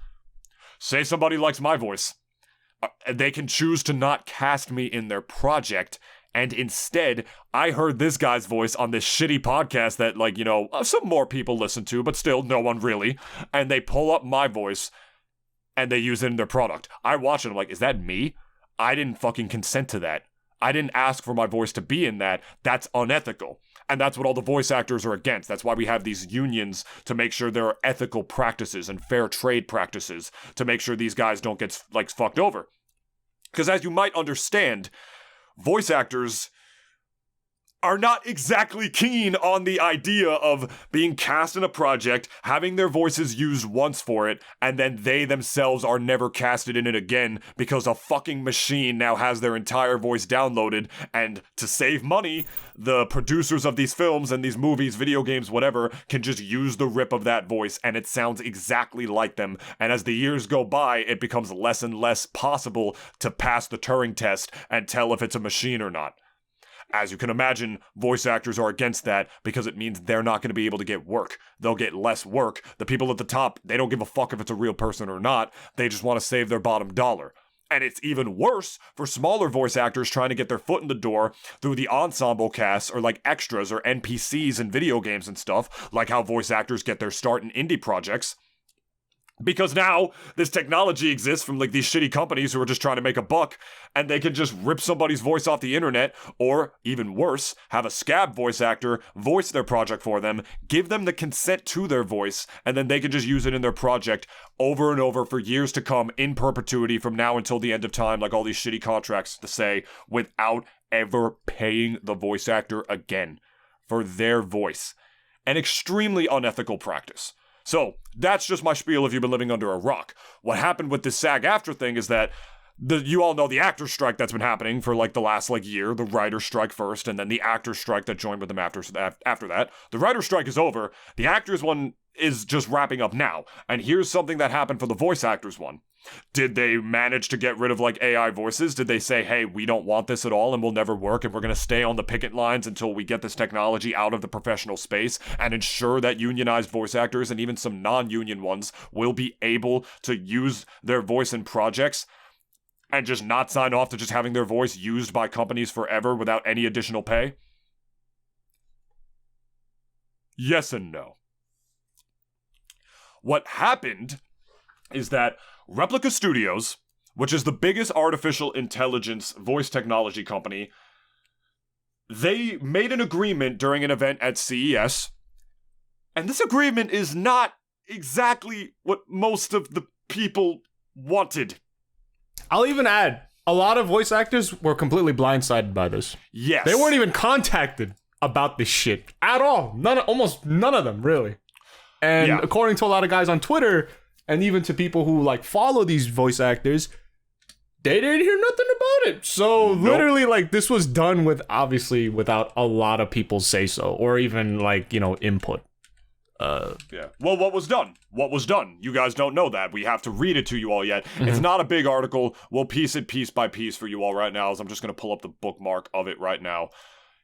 Say somebody likes my voice. They can choose to not cast me in their project, and instead, I heard this guy's voice on this shitty podcast that, like, some more people listen to, but still, no one really, and they pull up my voice, and they use it in their product. I watch it, I'm like, is that me? I didn't fucking consent to that. I didn't ask for my voice to be in that. That's unethical. And that's what all the voice actors are against. That's why we have these unions to make sure there are ethical practices and fair trade practices to make sure these guys don't get, like, fucked over. Because as you might understand, voice actors are not exactly keen on the idea of being cast in a project, having their voices used once for it, and then they themselves are never casted in it again because a fucking machine now has their entire voice downloaded, and to save money, the producers of these films and these movies, video games, whatever, can just use the rip of that voice, and it sounds exactly like them, and as the years go by, it becomes less and less possible to pass the Turing test and tell if it's a machine or not. As you can imagine, voice actors are against that because it means they're not going to be able to get work. They'll get less work. The people at the top, they don't give a fuck if it's a real person or not. They just want to save their bottom dollar. And it's even worse for smaller voice actors trying to get their foot in the door through the ensemble casts or like extras or NPCs in video games and stuff, like how voice actors get their start in indie projects. Because now this technology exists from like these shitty companies who are just trying to make a buck, and they can just rip somebody's voice off the internet, or even worse, have a scab voice actor voice their project for them, give them the consent to their voice, and then they can just use it in their project over and over for years to come in perpetuity from now until the end of time, like all these shitty contracts to say, without ever paying the voice actor again for their voice. An extremely unethical practice. So, that's just my spiel if you've been living under a rock. What happened with this Sag-Aftra thing is that you all know the actor strike that's been happening for like the last like year, the writer strike first, and then the actor strike that joined with them after that. The writer strike is over, the actors one is just wrapping up now, and here's something that happened for the voice actors one. Did they manage to get rid of like AI voices? Did they say, hey, we don't want this at all and we'll never work and we're going to stay on the picket lines until we get this technology out of the professional space and ensure that unionized voice actors and even some non-union ones will be able to use their voice in projects and just not sign off to just having their voice used by companies forever without any additional pay? Yes and no. What happened is that Replica Studios, which is the biggest artificial intelligence voice technology company, they made an agreement during an event at CES, and this agreement is not exactly what most of the people wanted. I'll even add, a lot of voice actors were completely blindsided by this. Yes. They weren't even contacted about this shit at all. Almost none of them, really. And according to a lot of guys on Twitter, and even to people who like follow these voice actors, they didn't hear nothing about it. So literally, like, this was done with obviously without a lot of people say so, or even like, you know, input. Yeah. Well, what was done? What was done? You guys don't know that. We have to read it to you all yet. Mm-hmm. It's not a big article. We'll piece it piece by piece for you all right now. So I'm just gonna pull up the bookmark of it right now.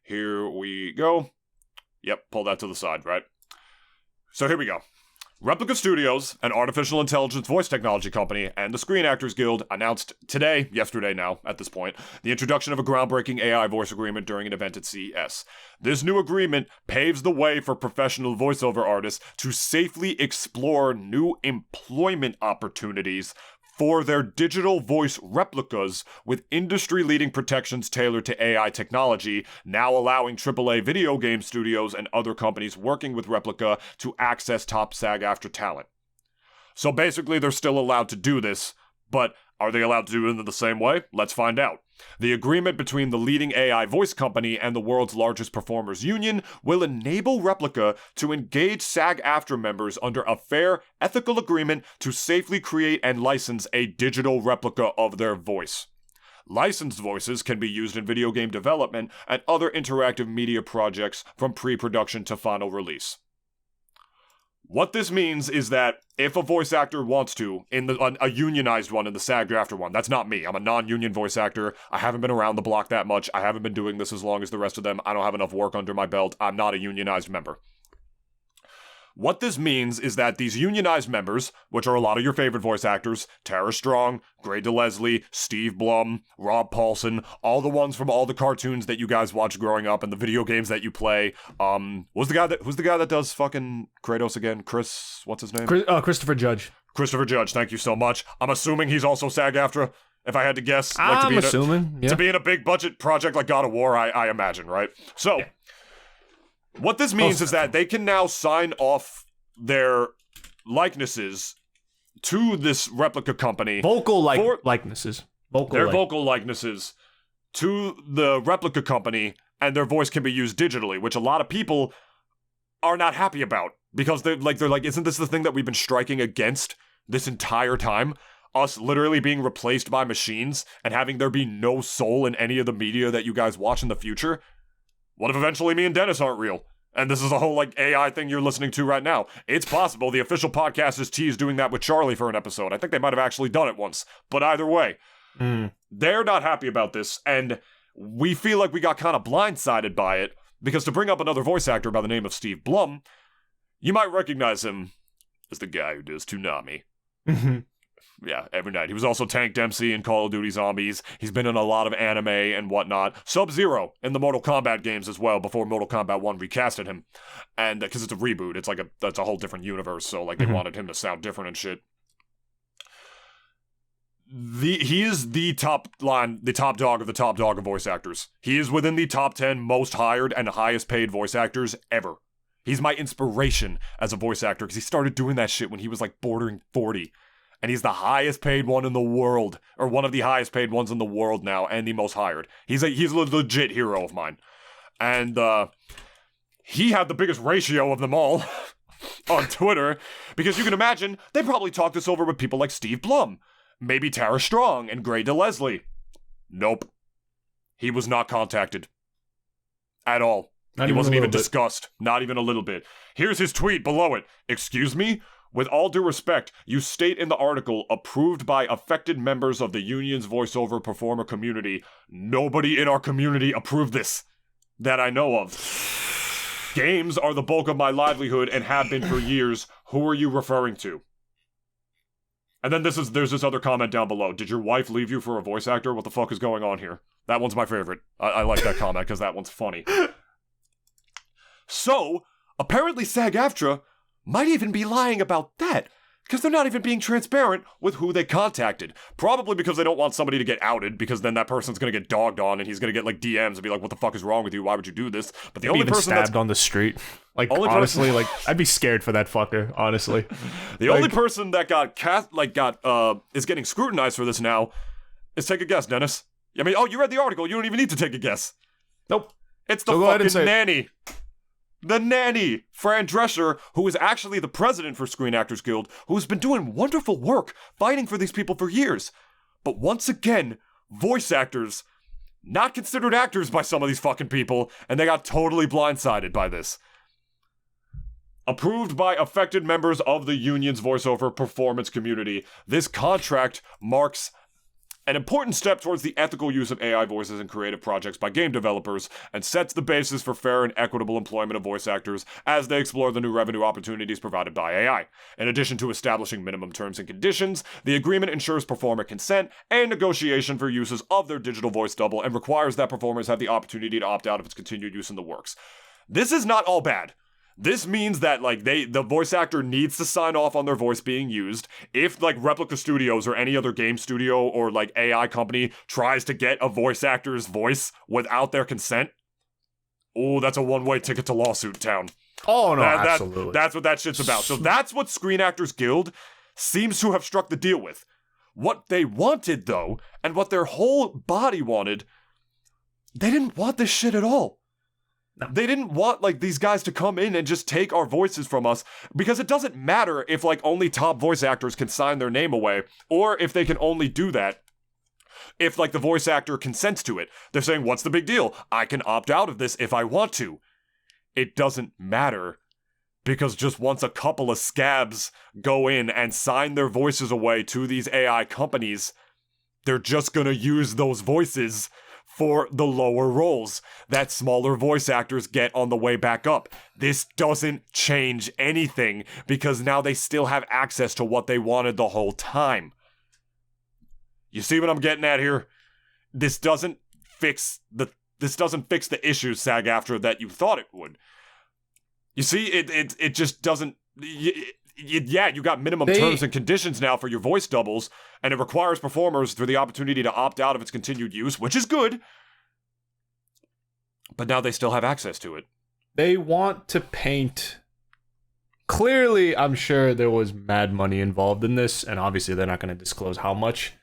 Here we go. Yep, pull that to the side, right? So here we go. Replica Studios, an artificial intelligence voice technology company, and the Screen Actors Guild announced yesterday now, at this point, the introduction of a groundbreaking AI voice agreement during an event at CES. This new agreement paves the way for professional voiceover artists to safely explore new employment opportunities for their digital voice replicas with industry-leading protections tailored to AI technology, now allowing AAA video game studios and other companies working with Replica to access top Sag-Aftra talent. So basically, they're still allowed to do this, but are they allowed to do it in the same way? Let's find out. The agreement between the leading AI voice company and the world's largest performers union will enable Replica to engage SAG-Aftra members under a fair, ethical agreement to safely create and license a digital replica of their voice. Licensed voices can be used in video game development and other interactive media projects from pre-production to final release. What this means is that if a voice actor wants to, in a unionized one, in the SAG-Aftra one, that's not me. I'm a non-union voice actor. I haven't been around the block that much. I haven't been doing this as long as the rest of them. I don't have enough work under my belt. I'm not a unionized member. What this means is that these unionized members, which are a lot of your favorite voice actors, Tara Strong, Grey DeLeslie, Steve Blum, Rob Paulson, all the ones from all the cartoons that you guys watched growing up and the video games that you play. Who's the guy that does fucking Kratos again? What's his name? Christopher Judge. Christopher Judge, thank you so much. I'm assuming he's also SAG-Aftra. If I had to guess, like I'm assuming to be in a big budget project like God of War, I imagine, right? So, what this means is that they can now sign off their likenesses to this Replica company. Vocal likenesses. Vocal likenesses to the Replica company, and their voice can be used digitally, which a lot of people are not happy about because they're like, isn't this the thing that we've been striking against this entire time? Us literally being replaced by machines and having there be no soul in any of the media that you guys watch in the future? What if eventually me and Dennis aren't real? And this is a whole like AI thing you're listening to right now. It's possible the official podcast is teased doing that with Charlie for an episode. I think they might have actually done it once. But either way, they're not happy about this, and we feel like we got kind of blindsided by it, because to bring up another voice actor by the name of Steve Blum, you might recognize him as the guy who does Toonami. Yeah, every night. He was also Tank Dempsey in Call of Duty Zombies. He's been in a lot of anime and whatnot. Sub-Zero in the Mortal Kombat games as well, before Mortal Kombat 1 recasted him. And because it's a reboot, it's like that's a whole different universe, so like they wanted him to sound different and shit. He is the top dog of the top dog of voice actors. He is within the top 10 most hired and highest paid voice actors ever. He's my inspiration as a voice actor, because he started doing that shit when he was like bordering 40. And he's the highest paid one in the world, or one of the highest paid ones in the world now, and the most hired. He's a legit hero of mine. And he had the biggest ratio of them all on Twitter, because you can imagine they probably talked this over with people like Steve Blum, maybe Tara Strong and Gray DeLeslie. Nope. He was not contacted. At all. He wasn't even discussed. Not even a little bit. Here's his tweet below it. Excuse me? With all due respect, you state in the article, approved by affected members of the union's voiceover performer community. Nobody in our community approved this. That I know of. Games are the bulk of my livelihood and have been for years. Who are you referring to? And then there's this other comment down below. Did your wife leave you for a voice actor? What the fuck is going on here? That one's my favorite. I like that comment because that one's funny. So, apparently Sag-Aftra might even be lying about that, because they're not even being transparent with who they contacted. Probably because they don't want somebody to get outed, because then that person's gonna get dogged on, and he's gonna get like DMs and be like, "What the fuck is wrong with you? Why would you do this?" But the only person stabbed on the street, like honestly, like I'd be scared for that fucker. Honestly, the only person that is getting scrutinized for this now is, take a guess, Dennis. I mean, you read the article. You don't even need to take a guess. Nope. It's the fucking nanny. The nanny, Fran Drescher, who is actually the president for Screen Actors Guild, who's been doing wonderful work fighting for these people for years. But once again, voice actors, not considered actors by some of these fucking people, and they got totally blindsided by this. Approved by affected members of the union's voiceover performance community, this contract marks an important step towards the ethical use of AI voices in creative projects by game developers, and sets the basis for fair and equitable employment of voice actors as they explore the new revenue opportunities provided by AI. In addition to establishing minimum terms and conditions, the agreement ensures performer consent and negotiation for uses of their digital voice double, and requires that performers have the opportunity to opt out of its continued use in the works. This is not all bad. This means that, like, the voice actor needs to sign off on their voice being used. If, like, Replica Studios or any other game studio or, like, AI company tries to get a voice actor's voice without their consent, that's a one-way ticket to lawsuit town. Oh, no, absolutely. That's what that shit's about. So that's what Screen Actors Guild seems to have struck the deal with. What they wanted, though, and what their whole body wanted, they didn't want this shit at all. No. They didn't want, like, these guys to come in and just take our voices from us, because it doesn't matter if, like, only top voice actors can sign their name away, or if they can only do that if, like, the voice actor consents to it. They're saying, what's the big deal? I can opt out of this if I want to. It doesn't matter, because just once a couple of scabs go in and sign their voices away to these AI companies, they're just gonna use those voices for the lower roles that smaller voice actors get on the way back up. This doesn't change anything, because now they still have access to what they wanted the whole time. You see what I'm getting at here? This doesn't fix the issues, Sag-Aftra, that you thought it would. You see, it just doesn't. you got minimum terms and conditions now for your voice doubles, and it requires performers for the opportunity to opt out of its continued use, which is good. But now they still have access to it. They want to paint. Clearly, I'm sure there was mad money involved in this, and obviously they're not going to disclose how much.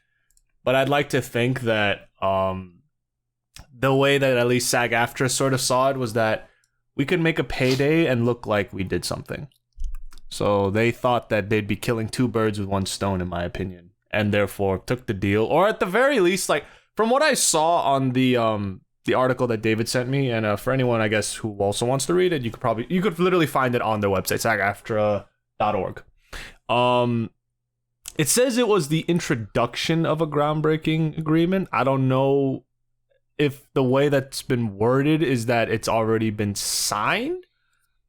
But I'd like to think that the way that at least Sag-Aftra sort of saw it was that we could make a payday and look like we did something. So they thought that they'd be killing two birds with one stone, in my opinion, and therefore took the deal. Or at the very least, like from what I saw on the article that David sent me, and for anyone I guess who also wants to read it, you could literally find it on their website, sagaftra.org. It says it was the introduction of a groundbreaking agreement. I don't know if the way that's been worded is that it's already been signed.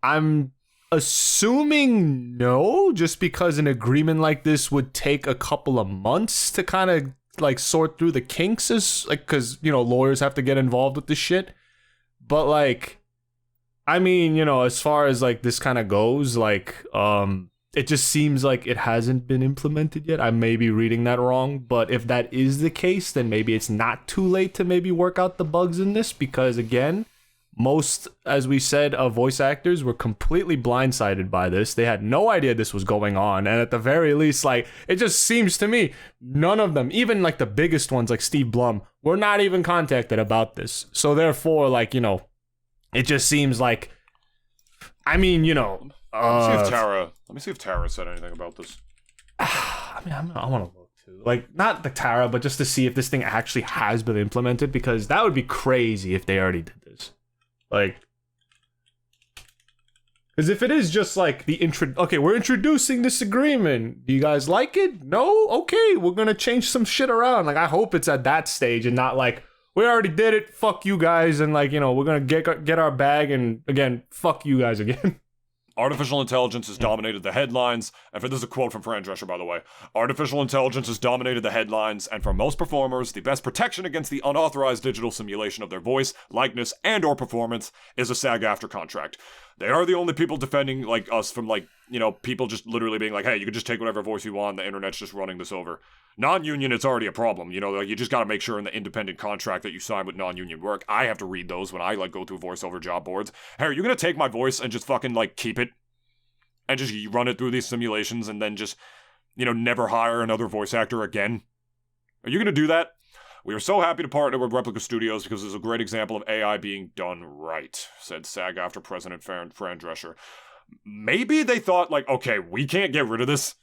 I'm assuming no, just because an agreement like this would take a couple of months to kind of like sort through the kinks, is like, because lawyers have to get involved with this shit. But like, I mean, as far as like this kind of goes, like it just seems like it hasn't been implemented yet. I may be reading that wrong, but if that is the case, then maybe it's not too late to maybe work out the bugs in this, because again, most, as we said, voice actors were completely blindsided by this. They had no idea this was going on. And at the very least, like, it just seems to me, none of them, even like the biggest ones like Steve Blum, were not even contacted about this. So therefore, like, it just seems like, I mean, let me see if Tara said anything about this. I mean, I want to look too. Like, not the Tara, but just to see if this thing actually has been implemented, because that would be crazy if they already did this. Like, because if it is just like okay, we're introducing this agreement. Do you guys like it? No? Okay, we're going to change some shit around. Like, I hope it's at that stage and not like, we already did it, fuck you guys, and like, we're going to get our bag, and again, fuck you guys again. Artificial intelligence has dominated the headlines, and this is a quote from Fran Drescher, by the way. Artificial intelligence has dominated the headlines, and for most performers, the best protection against the unauthorized digital simulation of their voice, likeness, and or performance is a SAG-Aftra contract. They are the only people defending like us from like, people just literally being like, hey, you can just take whatever voice you want, the internet's just running this over. Non-union, it's already a problem. Like you just gotta make sure in the independent contract that you sign with non-union work. I have to read those when I like go through voiceover job boards. Hey, are you gonna take my voice and just fucking like keep it? And just run it through these simulations and then just, never hire another voice actor again? Are you gonna do that? We are so happy to partner with Replica Studios because it's a great example of AI being done right, said SAG-Aftra President Fran Drescher. Maybe they thought, like, okay, we can't get rid of this.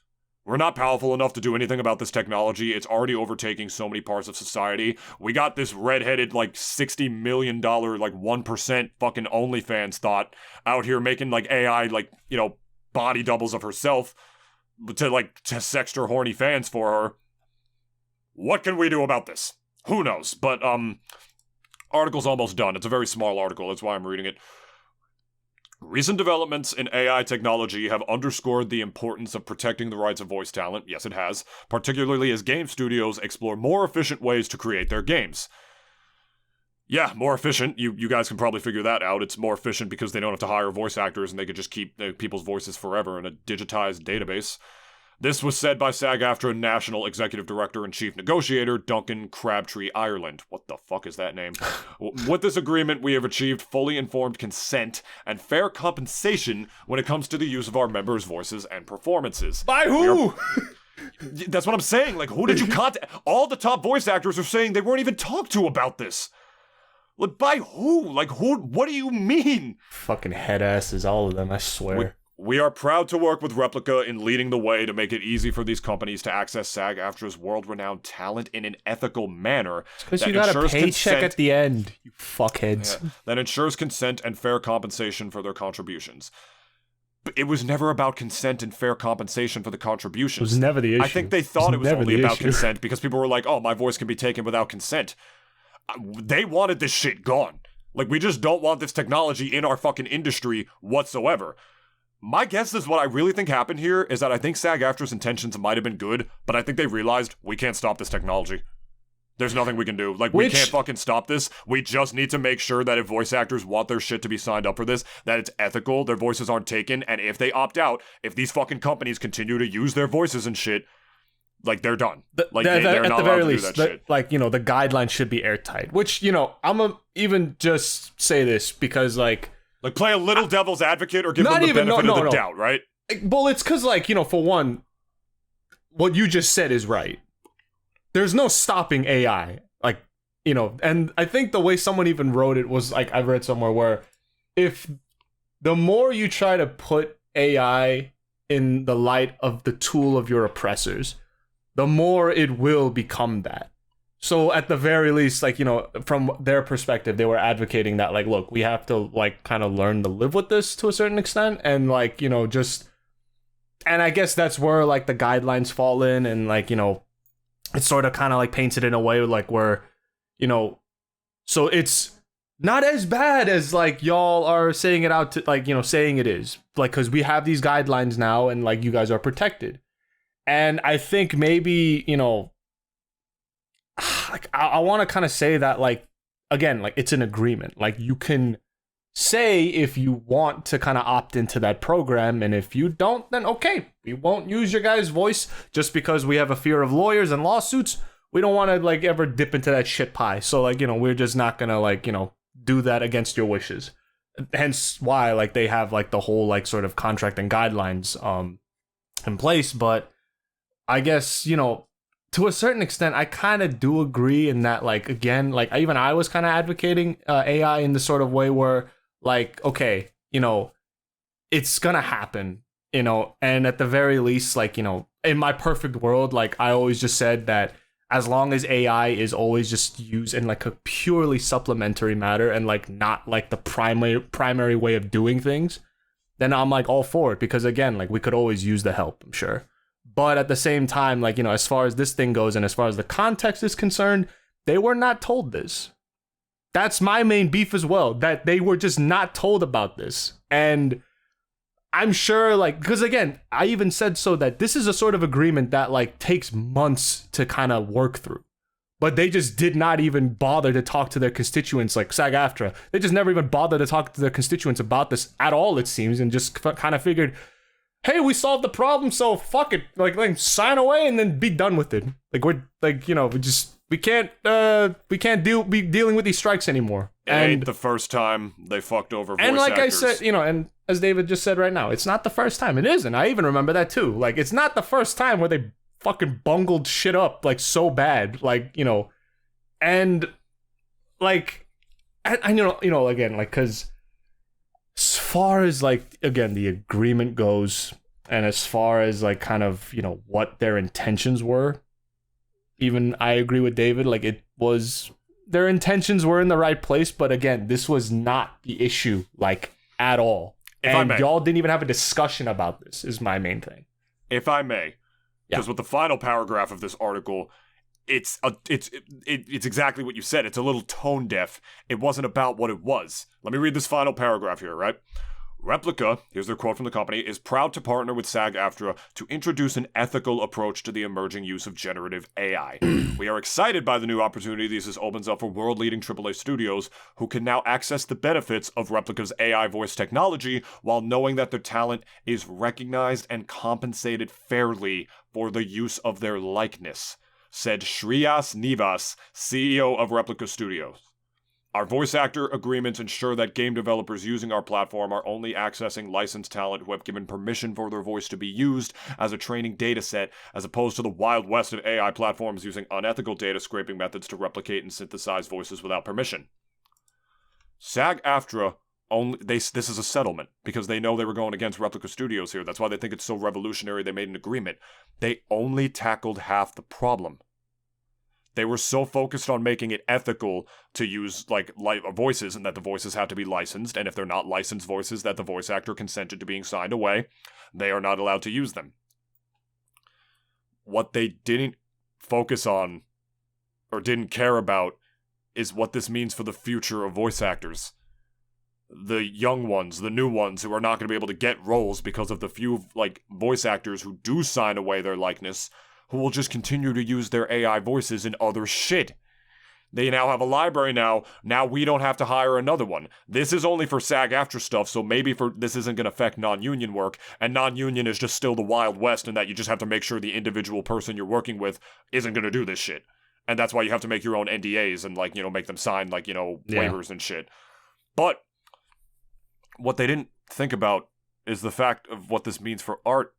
We're not powerful enough to do anything about this technology. It's already overtaking so many parts of society. We got this redheaded, like, $60 million, like, 1% fucking OnlyFans thought out here making, like, AI, like, body doubles of herself to sext her horny fans for her. What can we do about this? Who knows? But, article's almost done. It's a very small article. That's why I'm reading it. Recent developments in AI technology have underscored the importance of protecting the rights of voice talent. Yes, it has. Particularly as game studios explore more efficient ways to create their games. Yeah, more efficient. You guys can probably figure that out. It's more efficient because they don't have to hire voice actors and they could just keep people's voices forever in a digitized database. This was said by SAG-Aftra National Executive Director and Chief Negotiator Duncan Crabtree Ireland. What the fuck is that name? With this agreement, we have achieved fully informed consent and fair compensation when it comes to the use of our members' voices and performances. By who? That's what I'm saying. Like, who did you contact? All the top voice actors are saying they weren't even talked to about this. Like, by who? Like, who? What do you mean? Fucking head asses, all of them, I swear. We are proud to work with Replica in leading the way to make it easy for these companies to access SAG-Aftra's world-renowned talent in an ethical manner. Because you got a paycheck at the end, you fuckheads. Yeah, that ensures consent and fair compensation for their contributions. But it was never about consent and fair compensation for the contributions. It was never the issue. I think they thought it was only about consent because people were like, oh, my voice can be taken without consent. They wanted this shit gone. Like, we just don't want this technology in our fucking industry whatsoever. My guess is what I really think happened here is that I think SAG-Aftra's intentions might have been good, but I think they realized we can't stop this technology. There's nothing we can do. Like, we can't fucking stop this. We just need to make sure that if voice actors want their shit to be signed up for this, that it's ethical, their voices aren't taken, and if they opt out, if these fucking companies continue to use their voices and shit, like, they're done. Like, they're not allowed to do that shit. Like, the guidelines should be airtight. Which, I'm gonna even just say this because, like, play a little devil's advocate or give them the benefit of the doubt, right? Well, it's because, like, for one, what you just said is right. There's no stopping AI. Like, and I think the way someone even wrote it was, like, I've read somewhere where if the more you try to put AI in the light of the tool of your oppressors, the more it will become that. So at the very least, like, from their perspective, they were advocating that, like, look, we have to, like, kind of learn to live with this to a certain extent. And, like, just, and I guess that's where, like, the guidelines fall in, and, like, it's sort of kind of, like, painted in a way, like, where, so it's not as bad as, like, y'all are saying it out to, like, saying it is, like, because we have these guidelines now, and, like, you guys are protected. And I think maybe, like, I want to kind of say that, like, again, like, it's an agreement. Like, you can say if you want to kind of opt into that program, and if you don't, then okay, we won't use your guy's voice just because we have a fear of lawyers and lawsuits. We don't want to, like, ever dip into that shit pie. So, like, we're just not gonna, like, do that against your wishes. Hence why, like, they have, like, the whole, like, sort of contract and guidelines in place. But I guess, to a certain extent, I kind of do agree in that, like, again, like, I was kind of advocating AI in the sort of way where, like, okay, it's gonna happen, and at the very least, like, in my perfect world, like, I always just said that as long as AI is always just used in, like, a purely supplementary matter and, like, not, like, the primary way of doing things, then I'm, like, all for it, because, again, like, we could always use the help, I'm sure. But at the same time, like, as far as this thing goes and as far as the context is concerned, they were not told this. That's my main beef as well, that they were just not told about this. And I'm sure, like, because, again, I even said so that this is a sort of agreement that, like, takes months to kind of work through. But they just did not even bother to talk to their constituents, like Sag-Aftra. They just never even bothered to talk to their constituents about this at all, it seems, and just kind of figured, hey, we solved the problem, so fuck it. Like, sign away and then be done with it. Like, we're, like, we can't be dealing with these strikes anymore. It ain't the first time they fucked over voice actors. And like actors. I said, and as David just said right now, it's not the first time. It isn't. I even remember that too. Like, it's not the first time where they fucking bungled shit up, like, so bad. Like, and, like, I again, like, because as far as, like, again, the agreement goes, and as far as, like, kind of, what their intentions were, even I agree with David, like, it was, their intentions were in the right place, but again, this was not the issue, like, at all. And y'all didn't even have a discussion about this, is my main thing. If I may, because with the final paragraph of this article, it's exactly what you said. It's a little tone deaf. It wasn't about what it was. Let me read this final paragraph here, right? Replica, here's their quote from the company, is proud to partner with Sag-Aftra to introduce an ethical approach to the emerging use of generative AI. We are excited by the new opportunity this opens up for world-leading AAA studios who can now access the benefits of Replica's AI voice technology while knowing that their talent is recognized and compensated fairly for the use of their likeness, said Shreyas Nivas, CEO of Replica Studios. Our voice actor agreements ensure that game developers using our platform are only accessing licensed talent who have given permission for their voice to be used as a training dataset, as opposed to the wild west of AI platforms using unethical data scraping methods to replicate and synthesize voices without permission. Sag-Aftra this is a settlement because they know they were going against Replica Studios here. That's why they think it's so revolutionary they made an agreement. They only tackled half the problem. They were so focused on making it ethical to use, like, voices, and that the voices have to be licensed, and if they're not licensed voices that the voice actor consented to being signed away, they are not allowed to use them. What they didn't focus on, or didn't care about, is what this means for the future of voice actors. The young ones, the new ones, who are not going to be able to get roles because of the few, like, voice actors who do sign away their likeness, who will just continue to use their AI voices in other shit. They now have a library now. Now we don't have to hire another one. This is only for SAG-Aftra stuff, so maybe this isn't going to affect non-union work, and non-union is just still the Wild West in that you just have to make sure the individual person you're working with isn't going to do this shit. And that's why you have to make your own NDAs and, like, you know, make them sign, like, you know, waivers and shit. But what they didn't think about is the fact of what this means for art.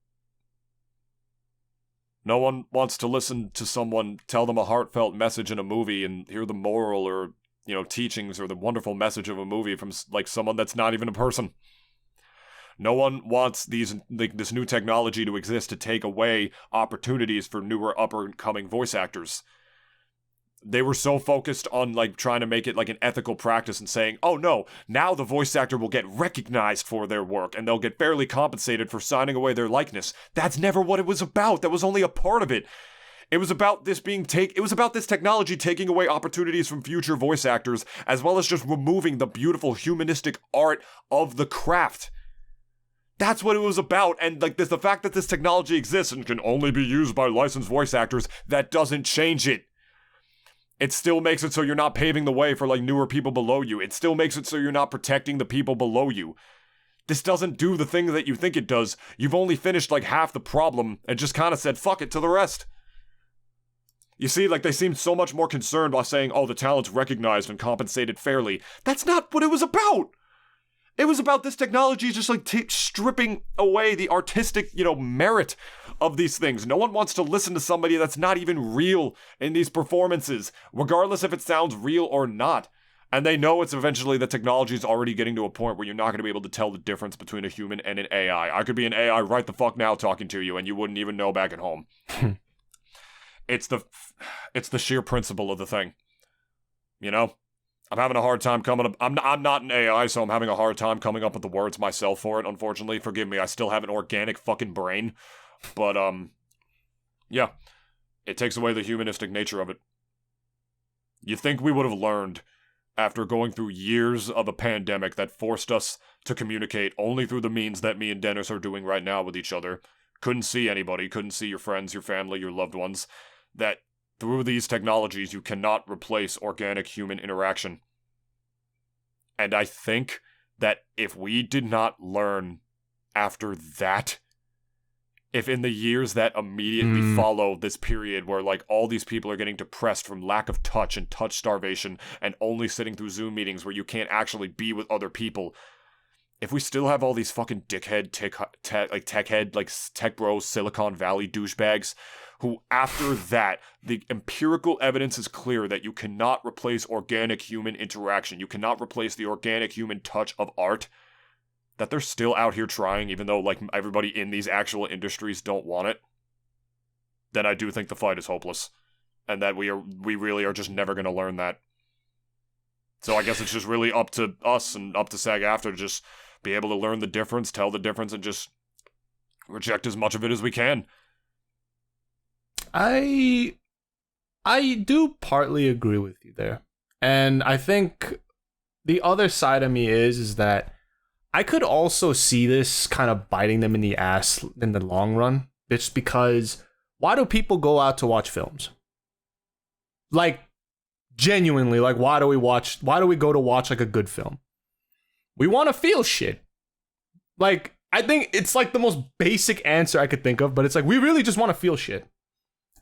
No one wants to listen to someone tell them a heartfelt message in a movie and hear the moral or, you know, teachings or the wonderful message of a movie from, like, someone that's not even a person. No one wants this new technology to exist to take away opportunities for newer up-and-coming voice actors. They were so focused on, like, trying to make it, like, an ethical practice and saying, oh no, now the voice actor will get recognized for their work and they'll get fairly compensated for signing away their likeness. That's never what it was about. That was only a part of it. It was about this technology taking away opportunities from future voice actors, as well as just removing the beautiful humanistic art of the craft. That's what it was about, and, like, the fact that this technology exists and can only be used by licensed voice actors, that doesn't change it. It still makes it so you're not paving the way for, like, newer people below you. It still makes it so you're not protecting the people below you. This doesn't do the thing that you think it does. You've only finished, like, half the problem and just kind of said, fuck it, to the rest. You see, like, they seemed so much more concerned by saying, oh, the talent's recognized and compensated fairly. That's not what it was about! It was about this technology just, like, stripping away the artistic, you know, merit of these things. No one wants to listen to somebody that's not even real in these performances, regardless if it sounds real or not. And they know it's eventually the technology is already getting to a point where you're not going to be able to tell the difference between a human and an AI. I could be an AI right the fuck now talking to you, and you wouldn't even know back at home. It's the sheer principle of the thing. You know? I'm having a hard time coming up. I'm not an AI, so I'm having a hard time coming up with the words myself for it, unfortunately. Forgive me, I still have an organic fucking brain. But, yeah. It takes away the humanistic nature of it. You think we would have learned after going through years of a pandemic that forced us to communicate only through the means that me and Dennis are doing right now with each other. Couldn't see anybody, couldn't see your friends, your family, your loved ones. That through these technologies, you cannot replace organic human interaction. And I think that if we did not learn after that, if in the years that immediately follow this period where, like, all these people are getting depressed from lack of touch and touch starvation and only sitting through Zoom meetings where you can't actually be with other people, if we still have all these fucking dickhead tech bros, Silicon Valley douchebags, who after that, the empirical evidence is clear that you cannot replace organic human interaction, you cannot replace the organic human touch of art, that they're still out here trying, even though, like, everybody in these actual industries don't want it, then I do think the fight is hopeless. And that we really are just never going to learn that. So I guess it's just really up to us and up to SAG-Aftra to just be able to learn the difference, tell the difference, and just reject as much of it as we can. I do partly agree with you there. And I think the other side of me is that I could also see this kind of biting them in the ass in the long run. Just because, why do people go out to watch films? Like, genuinely, like, why do we go to watch, like, a good film? We want to feel shit. Like, I think it's, like, the most basic answer I could think of, but it's like, we really just want to feel shit.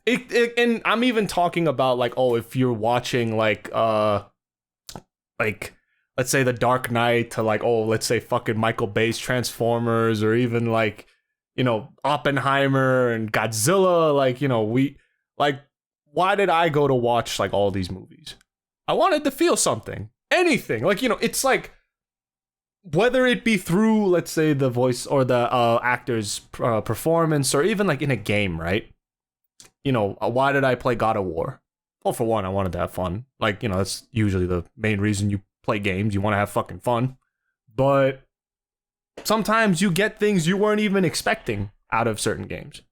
And I'm even talking about, like, oh, if you're watching, like, let's say The Dark Knight to, like, oh, let's say fucking Michael Bay's Transformers, or even, like, you know, Oppenheimer and Godzilla, like, you know, why did I go to watch, like, all these movies? I wanted to feel something. Anything. Like, you know, it's like, whether it be through, let's say, the voice or the actor's performance, or even, like, in a game, right? You know, why did I play God of War? Well, for one, I wanted to have fun. Like, you know, that's usually the main reason you play games. You want to have fucking fun. But sometimes you get things you weren't even expecting out of certain games.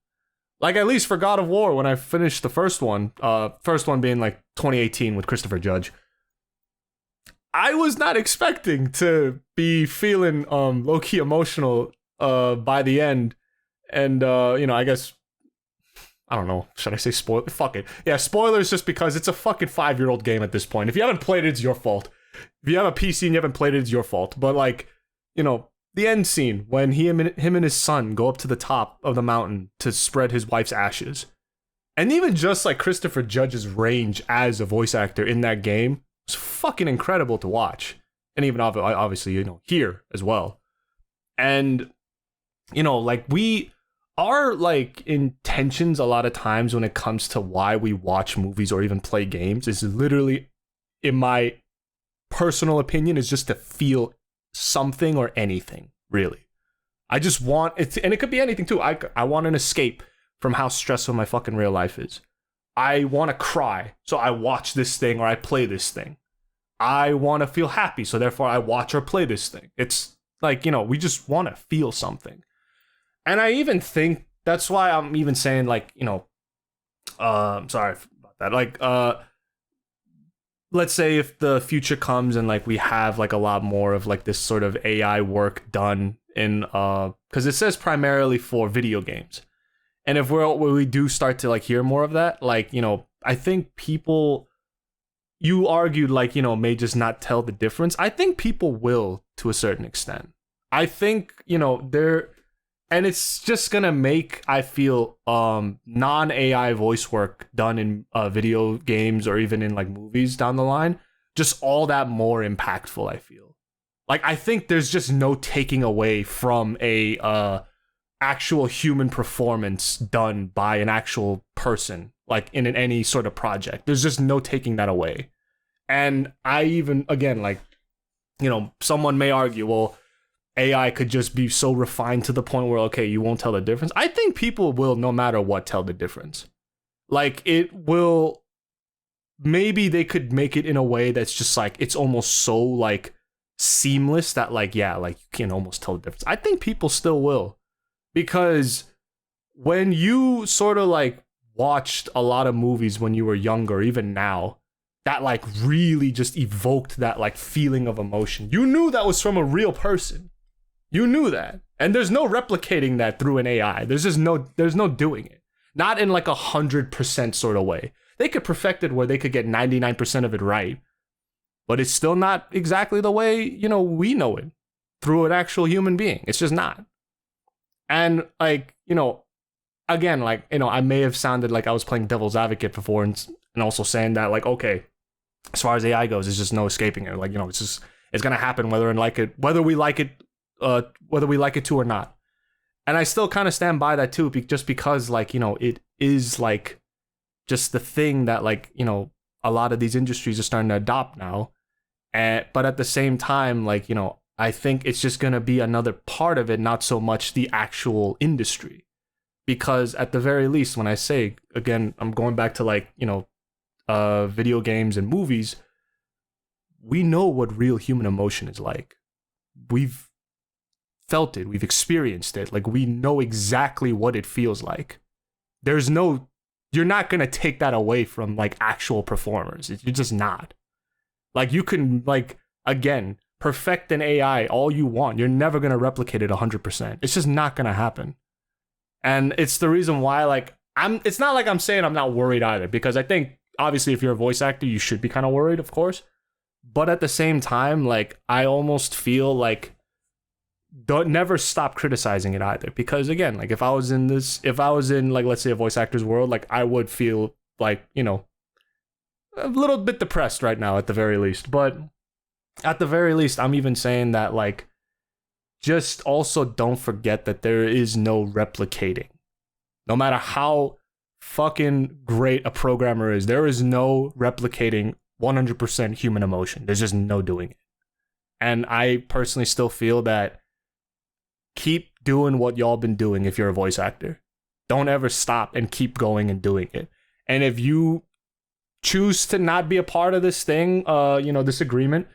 Like, at least for God of War, when I finished the first one being, like, 2018 with Christopher Judge, I was not expecting to be feeling low-key emotional by the end. And, you know, I guess I don't know. Should I say spoiler? Fuck it. Yeah, spoilers just because it's a fucking 5-year-old game at this point. If you haven't played it, it's your fault. If you have a PC and you haven't played it, it's your fault. But like, you know, the end scene when him and his son go up to the top of the mountain to spread his wife's ashes. And even just like Christopher Judge's range as a voice actor in that game was fucking incredible to watch. And even obviously, you know, here as well. And, you know, like our like intentions a lot of times when it comes to why we watch movies or even play games is literally, in my personal opinion, is just to feel something or anything, really. I just want it to, and it could be anything too. I want an escape from how stressful my fucking real life is. I want to cry, so I watch this thing or I play this thing. I want to feel happy, so therefore I watch or play this thing. It's like, you know, we just want to feel something. And I even think that's why I'm even saying, like, you know, I'm sorry about that. Like, let's say if the future comes and like we have like a lot more of like this sort of AI work done in, because it says primarily for video games. And if we do start to like hear more of that, like, you know, I think people, you argued like, you know, may just not tell the difference. I think people will to a certain extent. I think, you know, and it's just gonna make, I feel, non-AI voice work done in video games or even in like movies down the line, just all that more impactful, I feel. Like, I think there's just no taking away from a actual human performance done by an actual person, like in any sort of project. There's just no taking that away. And I even, again, like, you know, someone may argue, well, AI could just be so refined to the point where, okay, you won't tell the difference. I think people will, no matter what, tell the difference. Like, it will, maybe they could make it in a way that's just like, it's almost so like seamless that like, yeah, like you can almost tell the difference. I think people still will. Because when you sort of like watched a lot of movies when you were younger, even now, that like really just evoked that like feeling of emotion. You knew that was from a real person. You knew that. And there's no replicating that through an AI. There's no doing it. Not in like 100% sort of way. They could perfect it where they could get 99% of it right. But it's still not exactly the way, you know, we know it through an actual human being. It's just not. And like, you know, again, like, you know, I may have sounded like I was playing devil's advocate before and also saying that like, okay, as far as AI goes, there's just no escaping it. Like, you know, it's going to happen whether we like it to or not. And I still kind of stand by that too, just because like, you know, it is like just the thing that like, you know, a lot of these industries are starting to adopt now. But at the same time, like, you know, I think it's just going to be another part of it, not so much the actual industry. Because at the very least, when I say, again, I'm going back to like, you know, video games and movies, we know what real human emotion is like. We've felt it, we've experienced it. Like, we know exactly what it feels like. You're not going to take that away from like actual performers. You're just not. Like, you can, like, again, perfect an AI all you want. You're never going to replicate it 100%. It's just not going to happen. And it's the reason why, like, it's not like I'm saying I'm not worried either, because I think, obviously, if you're a voice actor, you should be kind of worried, of course. But at the same time, like, I almost feel like don't never stop criticizing it either. Because, again, like, if I was in, like, let's say a voice actor's world, like, I would feel like, you know, a little bit depressed right now at the very least. But at the very least, I'm even saying that, like, just also don't forget that there is no replicating. No matter how fucking great a programmer is, there is no replicating 100% human emotion. There's just no doing it. And I personally still feel that keep doing what y'all been doing if you're a voice actor. Don't ever stop and keep going and doing it. And if you choose to not be a part of this thing, you know, this agreement,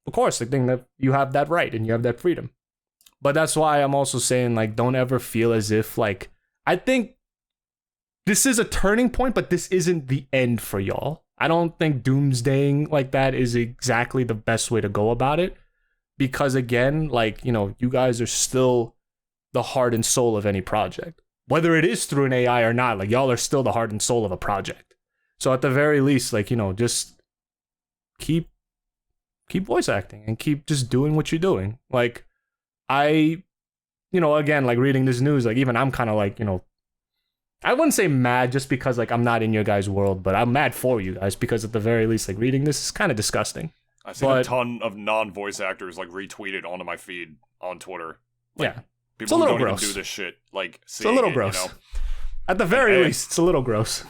of course, the thing that you have that right and you have that freedom. But that's why I'm also saying, like, don't ever feel as if, like, I think this is a turning point, but this isn't the end for y'all. I don't think doomsdaying like that is exactly the best way to go about it. Because, again, like, you know, you guys are still the heart and soul of any project. whether it is through an AI or not, like y'all are still the heart and soul of a project. So at the very least, like, you know, just keep voice acting and keep just doing what you're doing. Like, I, you know, again, like reading this news, like even I'm kind of like, you know, I wouldn't say mad just because like I'm not in your guys' world, but I'm mad for you guys because at the very least, like reading this is kind of disgusting. I've seen a ton of non-voice actors like retweeted onto my feed on Twitter. Like, yeah, people who don't even do this shit. Like, it's a little gross. You know? At the very least, it's a little gross.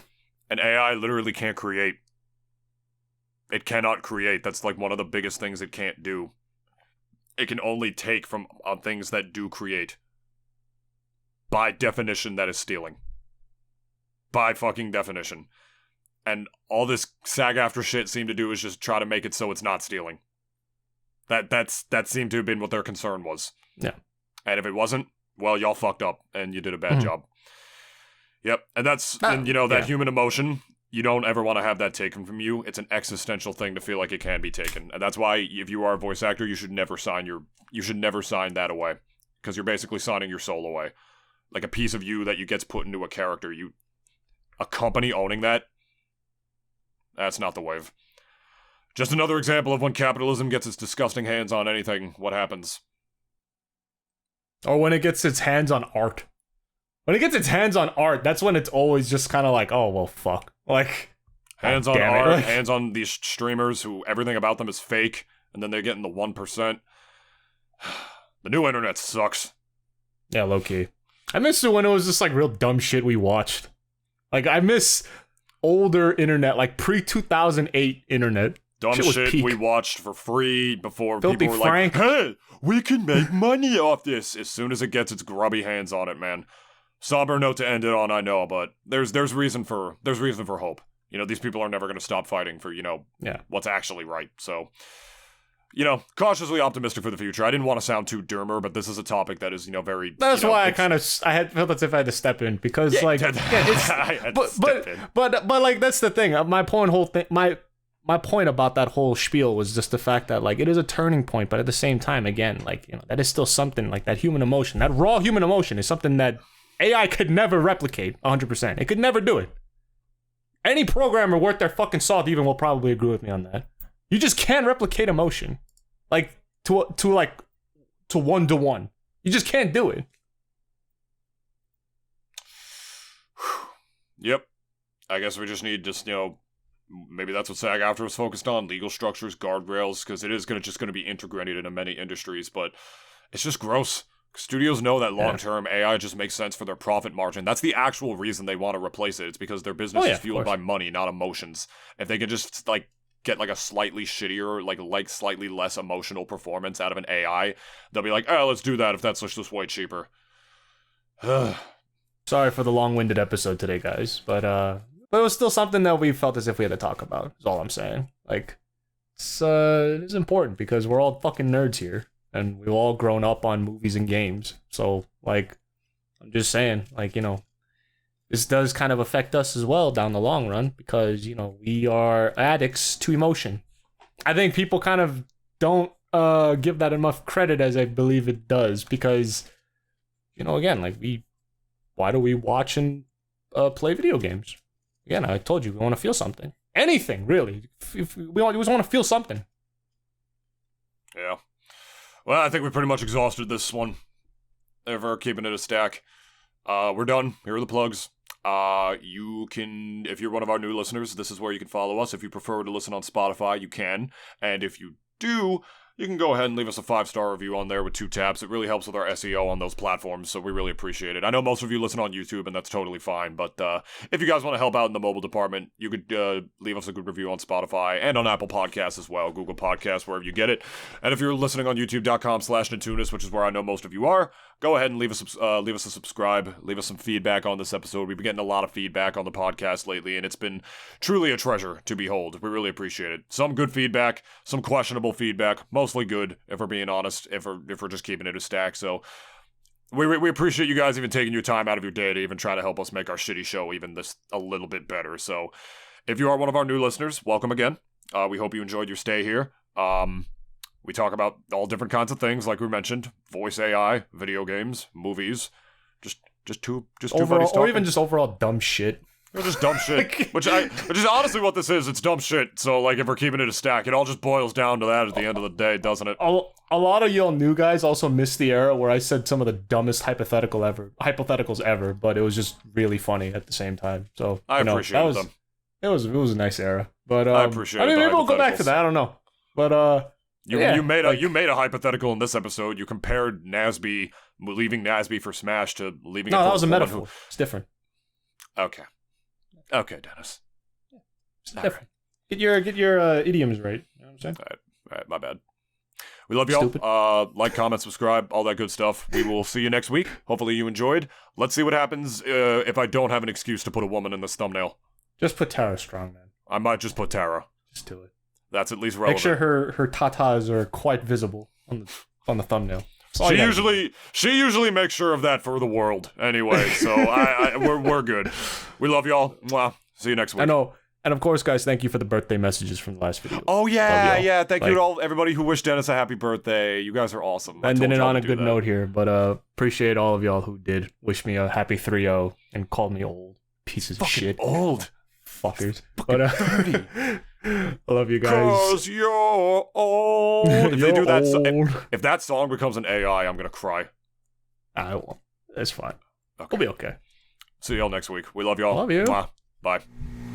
An AI literally can't create. It cannot create. That's like one of the biggest things it can't do. It can only take from things that do create. By definition, that is stealing. By fucking definition. And all this Sag-Aftra shit seemed to do is just try to make it so it's not stealing. That seemed to have been what their concern was. Yeah. And if it wasn't, well, y'all fucked up and you did a bad job. Yep. And that's, and, you know, that human emotion, you don't ever want to have that taken from you. It's an existential thing to feel like it can be taken. And that's why if you are a voice actor, you should never sign that away. Because you're basically signing your soul away. Like a piece of you that gets put into a character. A company owning that, that's not the wave. Just another example of when capitalism gets its disgusting hands on anything, what happens? Or when it gets its hands on art. When it gets its hands on art, that's when it's always just kind of like, oh, well, fuck. Like, hands on art, hands on these streamers who everything about them is fake, and then they get in the 1%. The new internet sucks. Yeah, low-key. I miss it when it was just like real dumb shit we watched. Like, I miss older internet, like pre-2008 internet. Dumb shit we watched for free before Filthy people were Frank. like, hey, we can make money off this as soon as it gets its grubby hands on it, man. Somber note to end it on, I know, but there's reason for hope. You know, these people are never going to stop fighting for, you know, what's actually right. So, you know, cautiously optimistic for the future. I didn't want to sound too doomer, but this is a topic that is, you know, very. That's why I felt as if I had to step in because, I had to step in. But like that's the thing. My point about that whole spiel was just the fact that like it is a turning point, but at the same time, again, like, you know, that is still something like that human emotion, that raw human emotion is something that AI could never replicate 100%. It could never do it. Any programmer worth their fucking salt even will probably agree with me on that. You just can't replicate emotion, like to 1-to-1. You just can't do it. Yep. I guess we just need you know, maybe that's what Sag-Aftra was focused on, legal structures, guardrails, because it is just going to be integrated into many industries, but it's just gross. Studios know that long-term AI just makes sense for their profit margin. That's the actual reason they want to replace it. It's because their business is fueled by money, not emotions. If they can just, like, get, like, a slightly shittier, like slightly less emotional performance out of an AI, they'll be like, oh, let's do that if that's just way cheaper. Sorry for the long-winded episode today, guys, but it was still something that we felt as if we had to talk about, is all I'm saying. Like, it's important because we're all fucking nerds here. And we've all grown up on movies and games. So, like, I'm just saying, like, you know, this does kind of affect us as well down the long run because, you know, we are addicts to emotion. I think people kind of don't give that enough credit as I believe it does because, you know, again, like, why do we watch and play video games? Again, I told you, we want to feel something. Anything, really. We just want to feel something. Yeah. Well, I think we pretty much exhausted this one. Ever keeping it a stack. We're done. Here are the plugs. You can, if you're one of our new listeners, this is where you can follow us. If you prefer to listen on Spotify, you can. And if you do, you can go ahead and leave us a 5-star review on there with 2 taps. It really helps with our SEO on those platforms, so we really appreciate it. I know most of you listen on YouTube, and that's totally fine, but if you guys want to help out in the mobile department, you could leave us a good review on Spotify and on Apple Podcasts as well, Google Podcasts, wherever you get it. And if you're listening on youtube.com/Nintoonist, which is where I know most of you are, go ahead and leave us a subscribe, leave us some feedback on this episode. We've been getting a lot of feedback on the podcast lately, and it's been truly a treasure to behold. We really appreciate it. Some good feedback, some questionable feedback, mostly good, if we're being honest, if we're just keeping it a stack. So we appreciate you guys even taking your time out of your day to even try to help us make our shitty show even this a little bit better. So if you are one of our new listeners, welcome again. We hope you enjoyed your stay here. We talk about all different kinds of things, like we mentioned, voice AI, video games, movies, just Just two overall, buddies talking. or even just overall dumb shit. Or just dumb shit. which is honestly what this is. It's dumb shit. So, like, if we're keeping it a stack, it all just boils down to that at the end of the day, doesn't it? A lot of y'all new guys also missed the era where I said some of the dumbest hypotheticals ever, but it was just really funny at the same time. So I appreciate them. It was a nice era. But I appreciate. I mean, maybe we'll go back to that. I don't know. But you made a hypothetical in this episode. You compared NASB leaving NASB for Smash to leaving. No, that was a metaphor. It's different. Okay, Dennis. It's different. Right. Get your idioms right. You know what I'm saying? All right, my bad. We love y'all. Like, comment, subscribe, all that good stuff. We will see you next week. Hopefully you enjoyed. Let's see what happens if I don't have an excuse to put a woman in this thumbnail. Just put Tara Strong, man. I might just put Tara. Just do it. That's at least relevant. Make sure her tatas are quite visible on the thumbnail. She usually makes sure of that for the world anyway. So we're good. We love y'all. Mwah. See you next week. I know. And of course, guys, thank you for the birthday messages from the last video. Oh yeah. Thank you to everybody who wished Dennis a happy birthday. You guys are awesome. Ending it on a good note here, but appreciate all of y'all who did wish me a happy 3-0 and called me old pieces of shit. Old fuckers. But 30. I love you guys. 'Cause you're old. If You're they do that, old. if that song becomes an AI, I'm gonna cry. I won't. It's fine. Okay. We'll be okay. See y'all next week. We love y'all. Love you. Mwah. Bye.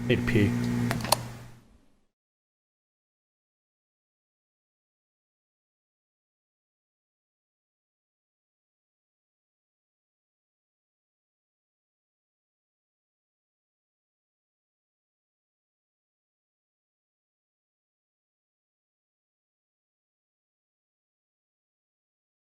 Need to pee.